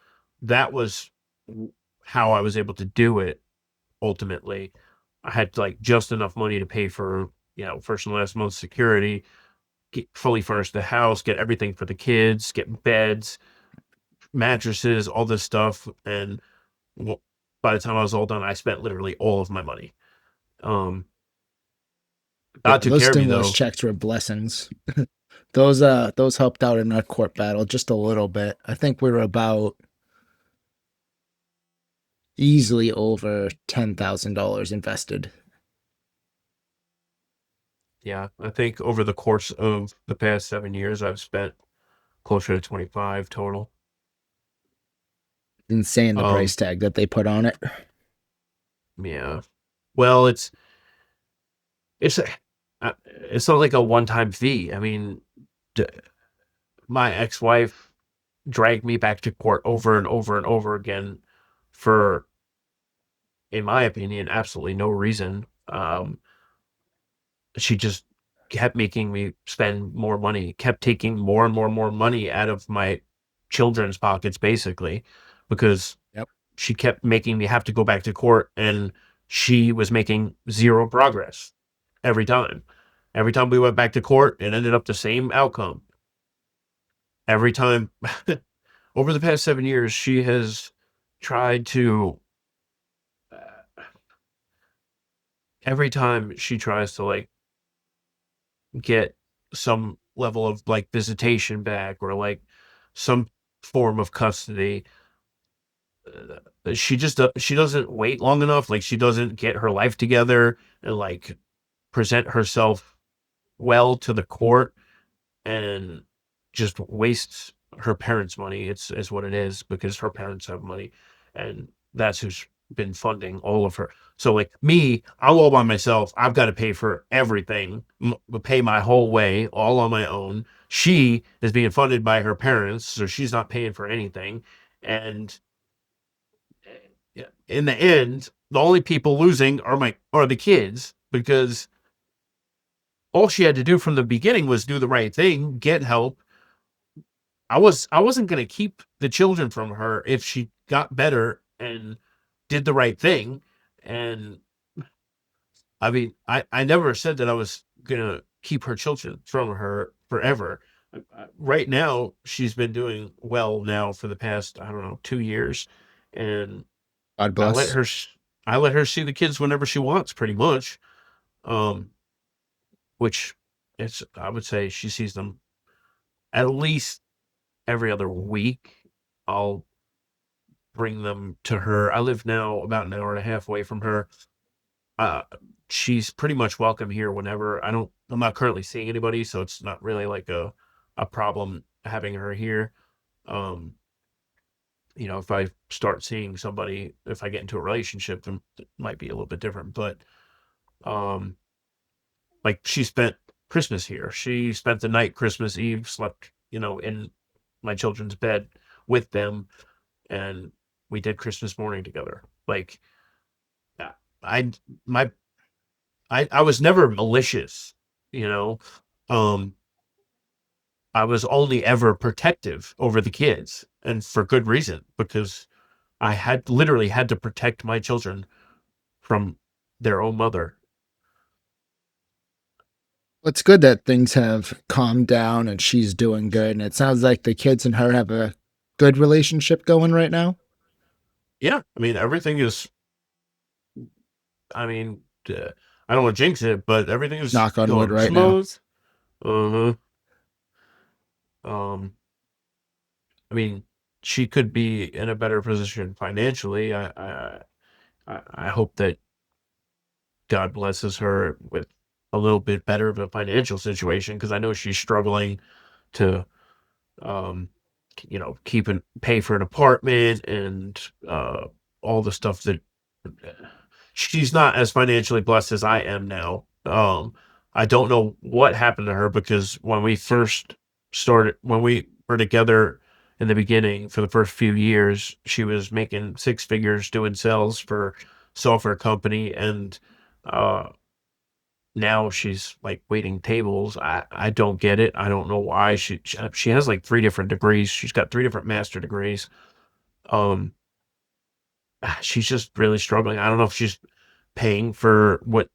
That was how I was able to do it ultimately. I had like just enough money to pay for, first and last month's security, get fully furnish the house, get everything for the kids, get beds, mattresses, all this stuff. And well, by the time I was all done, I spent literally all of my money. Um, Yeah, God took those care of me stimulus though. checks were blessings. Those helped out in our court battle just a little bit. I think we were about easily over $10,000 invested. Yeah, I think over the course of the past 7 years, I've spent closer to 25 total. Insane the Um, price tag that they put on it. yeah. Well, it's it's not like a one-time fee. I mean, d- my ex-wife dragged me back to court over and over and over again for, in my opinion, absolutely no reason. She just kept making me spend more money, kept taking more and more and more money out of my children's pockets, basically, because Yep. she kept making me have to go back to court, and she was making zero progress every time. Every time we went back to court, it ended up the same outcome. Every time over the past 7 years, she has tried to, every time she tries to like get some level of like visitation back or like some form of custody, she doesn't wait long enough. Like she doesn't get her life together and like present herself well to the court, and just wastes her parents' money. It's what it is, because her parents have money, and that's who's been funding all of her. So like me, I'm all by myself. I've got to pay for everything, pay my whole way all on my own. She is being funded by her parents, so she's not paying for anything. And in the end, the only people losing are the kids, because all she had to do from the beginning was do the right thing, get help. I wasn't gonna keep the children from her if she got better and did the right thing. And I mean, I never said that I was gonna keep her children from her forever. Right now, she's been doing well now for the past, I don't know, 2 years, and God I let bless. her I let her see the kids whenever she wants, pretty much. Um, which it's I would say she sees them at least every other week. I'll bring them to her. I live now about an hour and a half away from her. Uh, she's pretty much welcome here whenever. I'm not currently seeing anybody, so it's not really like a problem having her here. Um, if I start seeing somebody, if I get into a relationship, then it might be a little bit different. But um, like she spent Christmas here. She spent the night Christmas Eve, slept, in my children's bed with them, and we did Christmas morning together. Like I my I was never malicious, you know. Um I was only ever protective over the kids, and for good reason, because I had literally had to protect my children from their own mother. Well, it's good that things have calmed down and she's doing good. And it sounds like the kids and her have a good relationship going right now. Yeah, I mean everything is. I mean, I don't want to jinx it, but everything is Knock on wood going right now. smooth. Uh huh. I mean, she could be in a better position financially. I hope that God blesses her with a little bit better of a financial situation, because I know she's struggling to. um, keeping pay for an apartment and all the stuff that she's not as financially blessed as I am now. I don't know what happened to her because when we were together in the beginning for the first few years, she was making six figures doing sales for software company, and uh, now she's like waiting tables. I don't get it. I don't know why she has like three different degrees. She's got three different master degrees. Um, she's just really struggling. I don't know if she's paying for what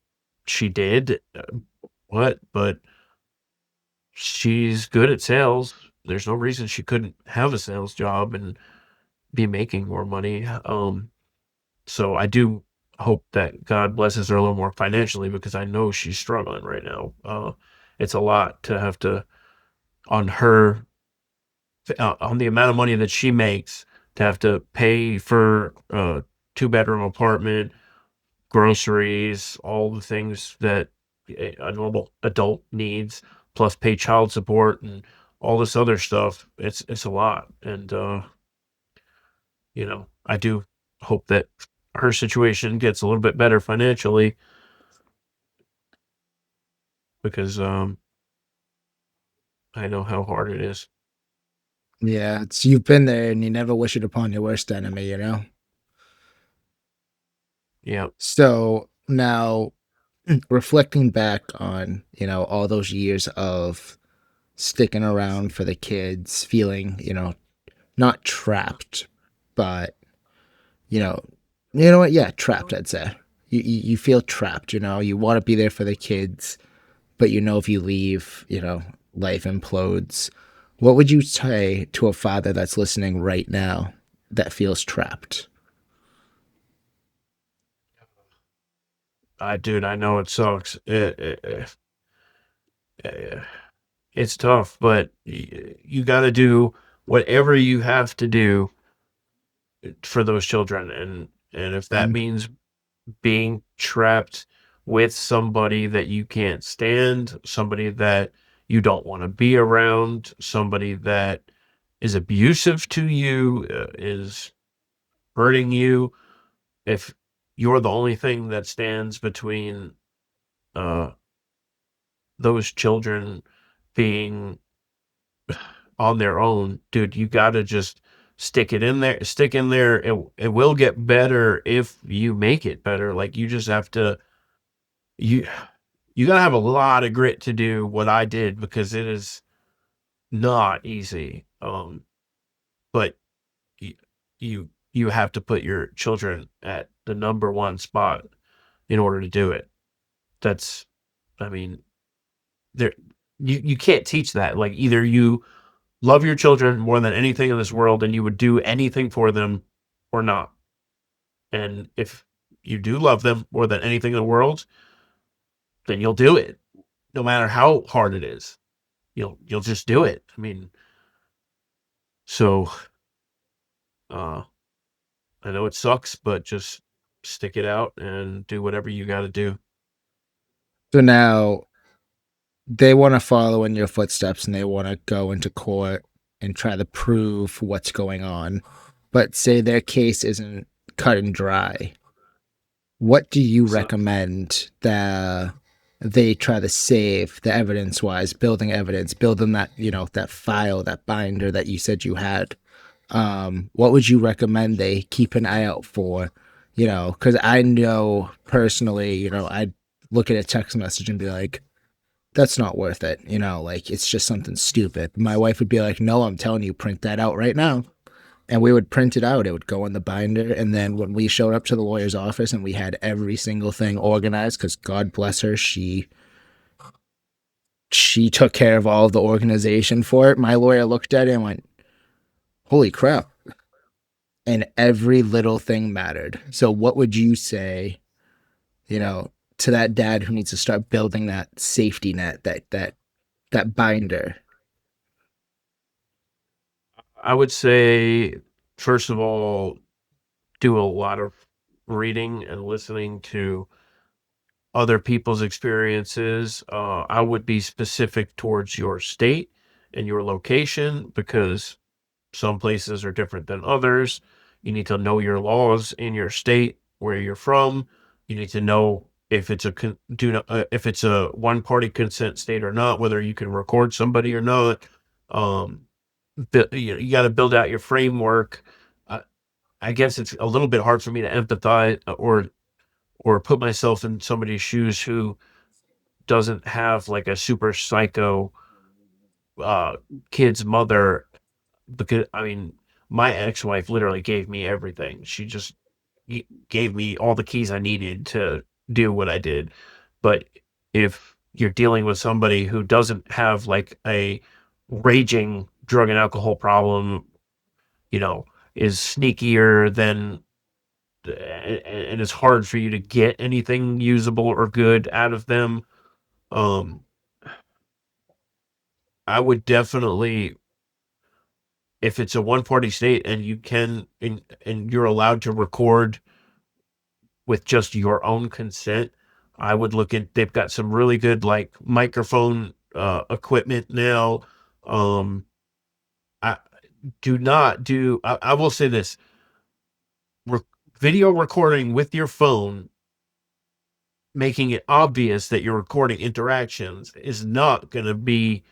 she did, but she's good at sales. There's no reason she couldn't have a sales job and be making more money. So I do hope that God blesses her a little more financially because I know she's struggling right now. It's a lot to have to on her on the amount of money that she makes to have to pay for a two-bedroom apartment, groceries, all the things that a normal adult needs, plus pay child support and all this other stuff. It's a lot, and I do hope that her situation gets a little bit better financially because I know how hard it is. Yeah, it's you've been there and you never wish it upon your worst enemy, you know? Yeah, So now reflecting back on, all those years of sticking around for the kids, feeling, not trapped, but you know, you know what? Yeah, trapped. I'd say you feel trapped. You want to be there for the kids, but if you leave, life implodes. What would you say to a father that's listening right now that feels trapped? dude, I know it sucks. It's tough, but you got to do whatever you have to do for those children, and if that Um, means being trapped with somebody that you can't stand, somebody that you don't want to be around, somebody that is abusive to you, is hurting you, if you're the only thing that stands between uh, those children being on their own, dude, you gotta just stick in there. It will get better if you make it better. Like you just have to you you gotta have a lot of grit to do what I did because it is not easy. But you you have to put your children at the number one spot in order to do it. That's, I mean, there you can't teach that. Like either you love your children more than anything in this world and you would do anything for them or not. And if you do love them more than anything in the world, then you'll do it no matter how hard it is. You'll just do it. I mean, so uh I know it sucks, but just stick it out and do whatever you got to do. so now they want to follow in your footsteps and they want to go into court and try to prove what's going on. But say their case isn't cut and dry. What do you So recommend that they try to save the evidence wise, building evidence, building that, that file, that binder that you said you had? What would you recommend they keep an eye out for? Because I know personally, I'd look at a text message and be like, that's not worth it. Like it's just something stupid. My wife would be like, no, I'm telling you, print that out right now. And we would print it out. It would go in the binder. And then when we showed up to the lawyer's office and we had every single thing organized, because God bless her, she took care of all of the organization for it. My lawyer looked at it and went, holy crap. And every little thing mattered. So what would you say, you know, to that dad who needs to start building that safety net, that binder? I would say, first of all, do a lot of reading and listening to other people's experiences. I would be specific towards your state and your location, because some places are different than others. You need to know your laws in your state where you're from. You need to know if it's a if it's a one party consent state or not, whether you can record somebody or not. Um, you got to build out your framework. I, I guess it's a little bit hard for me to empathize or put myself in somebody's shoes who doesn't have like a super psycho uh, kid's mother, because I mean, my ex-wife literally gave me everything. She just gave me all the keys I needed to do what I did. But if you're dealing with somebody who doesn't have like a raging drug and alcohol problem, you know, is sneakier than and it's hard for you to get anything usable or good out of them. Um, I would definitely, if it's a one party state and you can and you're allowed to record with just your own consent, I would look at, they've got some really good like microphone equipment now. Um I do not do I will say this, re- video recording with your phone, making it obvious that you're recording interactions, is not going to be,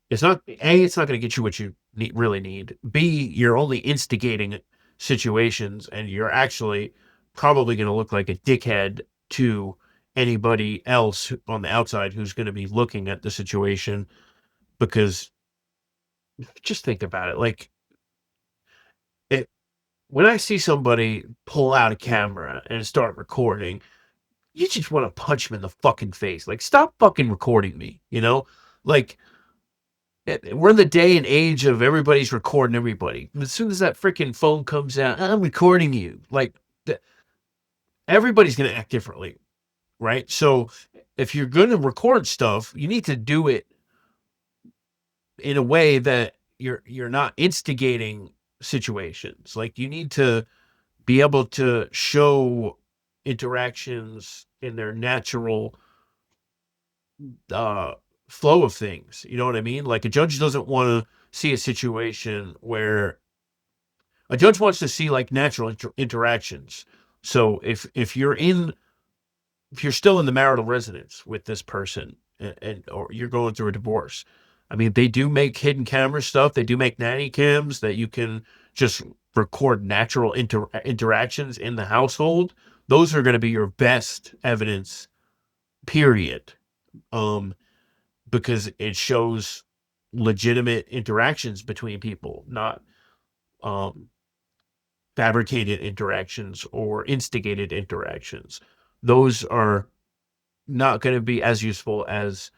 it's not, A, it's not going to get you what you really need. B, you're only instigating situations, and you're actually probably going to look like a dickhead to anybody else on the outside who's going to be looking at the situation. Because just think about it, like it, when I see somebody pull out a camera and start recording, you just want to punch him in the fucking face. Like, stop fucking recording me, you know? Like, we're in the day and age of everybody's recording everybody. As soon as that freaking phone comes out, I'm recording you. Like, everybody's going to act differently, right? So, if you're going to record stuff, you need to do it in a way that you're not instigating situations. Like, you need to be able to show interactions in their natural uh, flow of things. You know what I mean? Like, a judge doesn't want to see a situation where a judge wants to see like natural interactions. So if you're still in the marital residence with this person, and or you're going through a divorce, I mean, they do make hidden camera stuff. They do make nanny cams that you can just record natural interactions in the household. Those are going to be your best evidence, period. Um, because it shows legitimate interactions between people, not um fabricated interactions or instigated interactions. Those are not going to be as useful as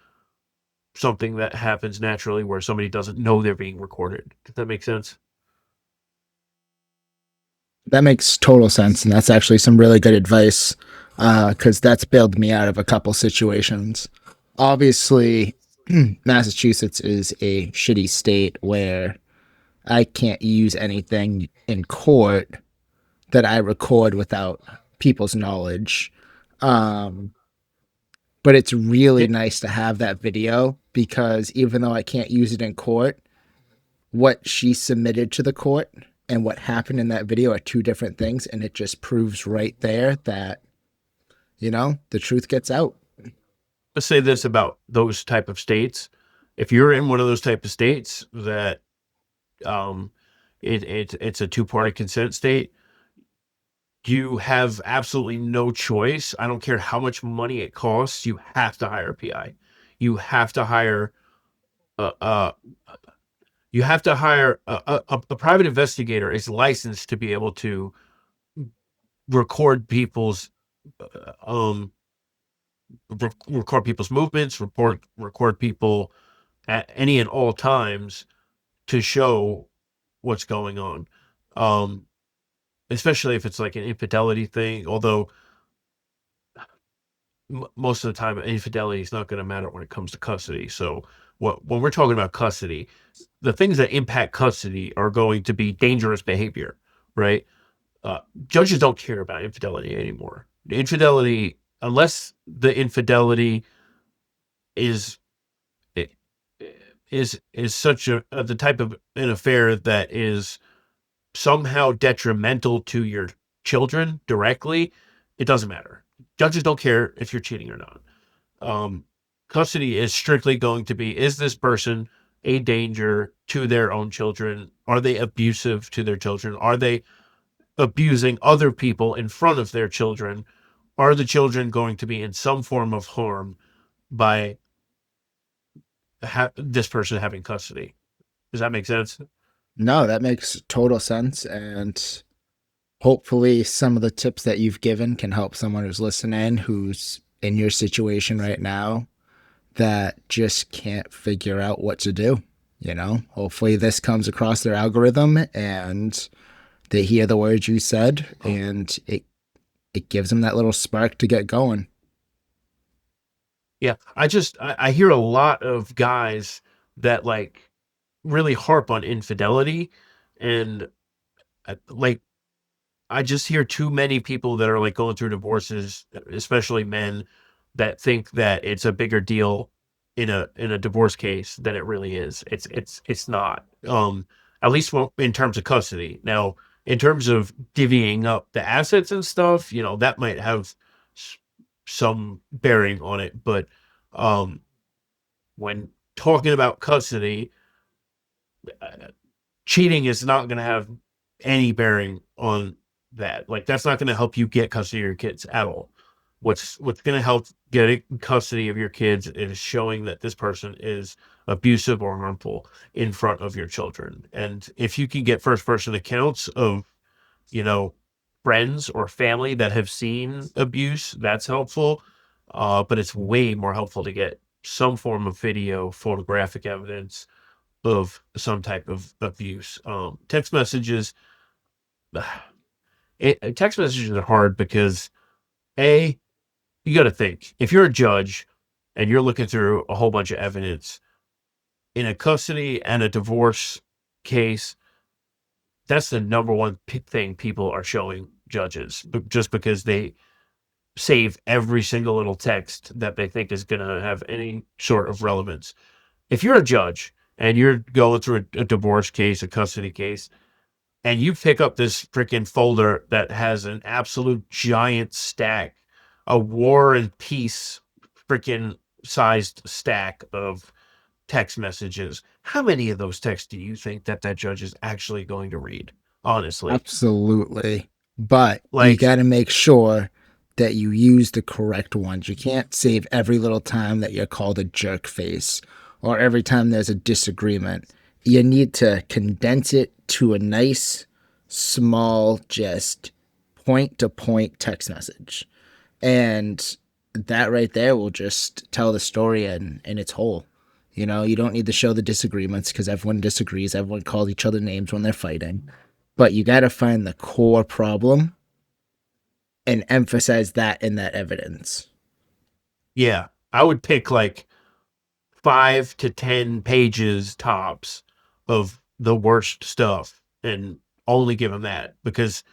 something that happens naturally where somebody doesn't know they're being recorded. Does that make sense? That makes total sense, and that's actually some really good advice because that's bailed me out of a couple situations. Obviously, Massachusetts is a shitty state where I can't use anything in court that I record without people's knowledge. Um, but it's really Yeah, nice to have that video because even though I can't use it in court, what she submitted to the court and what happened in that video are two different things. And it just proves right there that, the truth gets out. let's say this about those type of states. If you're in one of those type of states that um it's a two-party consent state, you have absolutely no choice. I don't care how much money it costs. You have to hire a PI. You have to hire a, a you have to hire a private investigator is licensed to be able to record people's um record people's movements, record people at any and all times to show what's going on. Um, Especially if it's like an infidelity thing. Although most of the time, infidelity is not going to matter when it comes to custody. So when we're talking about custody, the things that impact custody are going to be dangerous behavior, right? Judges don't care about infidelity anymore. Infidelity, unless the infidelity is is such a the type of an affair that is somehow detrimental to your children directly, it doesn't matter. Judges don't care if you're cheating or not. Um, Custody is strictly going to be, is this person a danger to their own children? Are they abusive to their children? Are they abusing other people in front of their children? Are the children going to be in some form of harm by this person having custody? Does that make sense? No, that makes total sense. And hopefully, some of the tips that you've given can help someone who's listening, who's in your situation right now, that just can't figure out what to do. Hopefully, this comes across their algorithm and they hear the words you said, and it gives them that little spark to get going. Yeah, I hear a lot of guys that like really harp on infidelity, and like I just hear too many people that are like going through divorces, especially men, that think that it's a bigger deal in a divorce case than it really is. It's not. At least in terms of custody. Now, in terms of divvying up the assets and stuff, that might have some bearing on it. But um, when talking about custody, uh, cheating is not going to have any bearing on that. Like that's not going to help you get custody of your kids at all. What's going to help getting custody of your kids is showing that this person is abusive or harmful in front of your children. And if you can get first person accounts of, you know, friends or family that have seen abuse, that's helpful. But it's way more helpful to get some form of video, photographic evidence of some type of abuse. Text messages, text messages are hard because a you got to think if you're a judge and you're looking through a whole bunch of evidence in a custody and a divorce case, that's the number one thing people are showing judges just because they save every single little text that they think is going to have any sort of relevance. If you're a judge and you're going through a divorce case, a custody case, and you pick up this freaking folder that has an absolute giant stack, a war and peace freaking sized stack of text messages. How many of those texts do you think that judge is actually going to read? Honestly, Absolutely. But you like, got to make sure that you use the correct ones. You can't save every little time that you're called a jerk face or every time there's a disagreement. You need to condense it to a nice, small, just point to point text message. And that right there will just tell the story in its whole. You don't need to show the disagreements because everyone disagrees. Everyone calls each other names when they're fighting. But you got to find the core problem and emphasize that in that evidence. yeah, I would pick like 5 to 10 pages tops of the worst stuff and only give them that because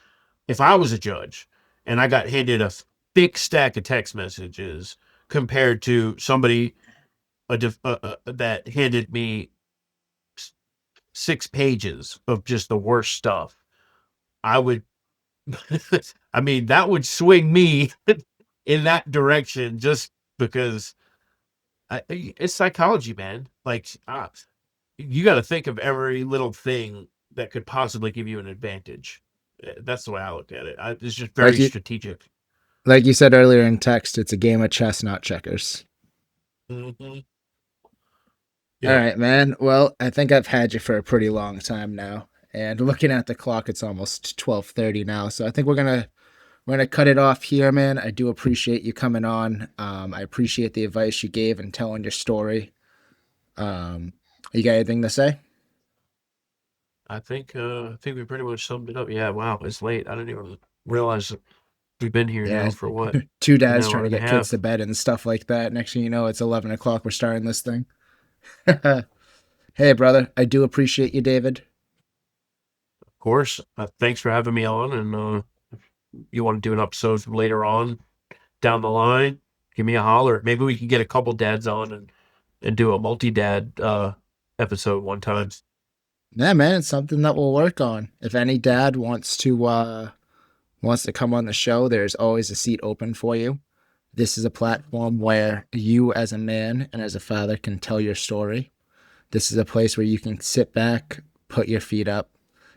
if I was a judge and I got handed a thick stack of text messages compared to somebody that handed me 6 pages of just the worst stuff, I would, I mean, that would swing me in that direction just because it's psychology, man. Like, you got to think of every little thing that could possibly give you an advantage. That's the way I look at it. It's just Like very you strategic. like you said earlier in text, it's a game of chess, not checkers. Hmm. All Yep. right, man. Well, I think I've had you for a pretty long time now. And looking at the clock, it's almost 12:30 now. So I think we're gonna cut it off here, man. I do appreciate you coming on. I appreciate the advice you gave and telling your story. You got anything to say? I think we pretty much summed it up. Yeah, wow, it's late. I didn't even realize we've been here now Yeah, for what, two an dads hour trying to and a get kids to half. bed and stuff like that. Next thing you know, it's 11 o'clock. We're starting this thing. Hey, brother, I do appreciate you, David. Of course. Thanks for having me on. And you want to do an episode later on down the line? Give me a holler. Maybe we can get a couple dads on and do a multi dad episode one time. Yeah, man, it's something that we'll work on. If any dad wants to come on the show, there's always a seat open for you. This is a platform where you, as a man and as a father, can tell your story. This is a place where you can sit back, put your feet up,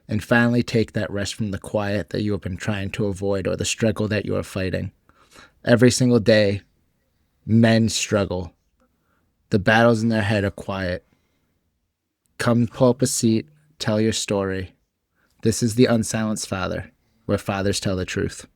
and finally take that rest from the quiet that you have been trying to avoid or the struggle that you are fighting. Every single day, men struggle. The battles in their head are quiet. Come pull up a seat, tell your story. This is the Unsilenced Father, where fathers tell the truth.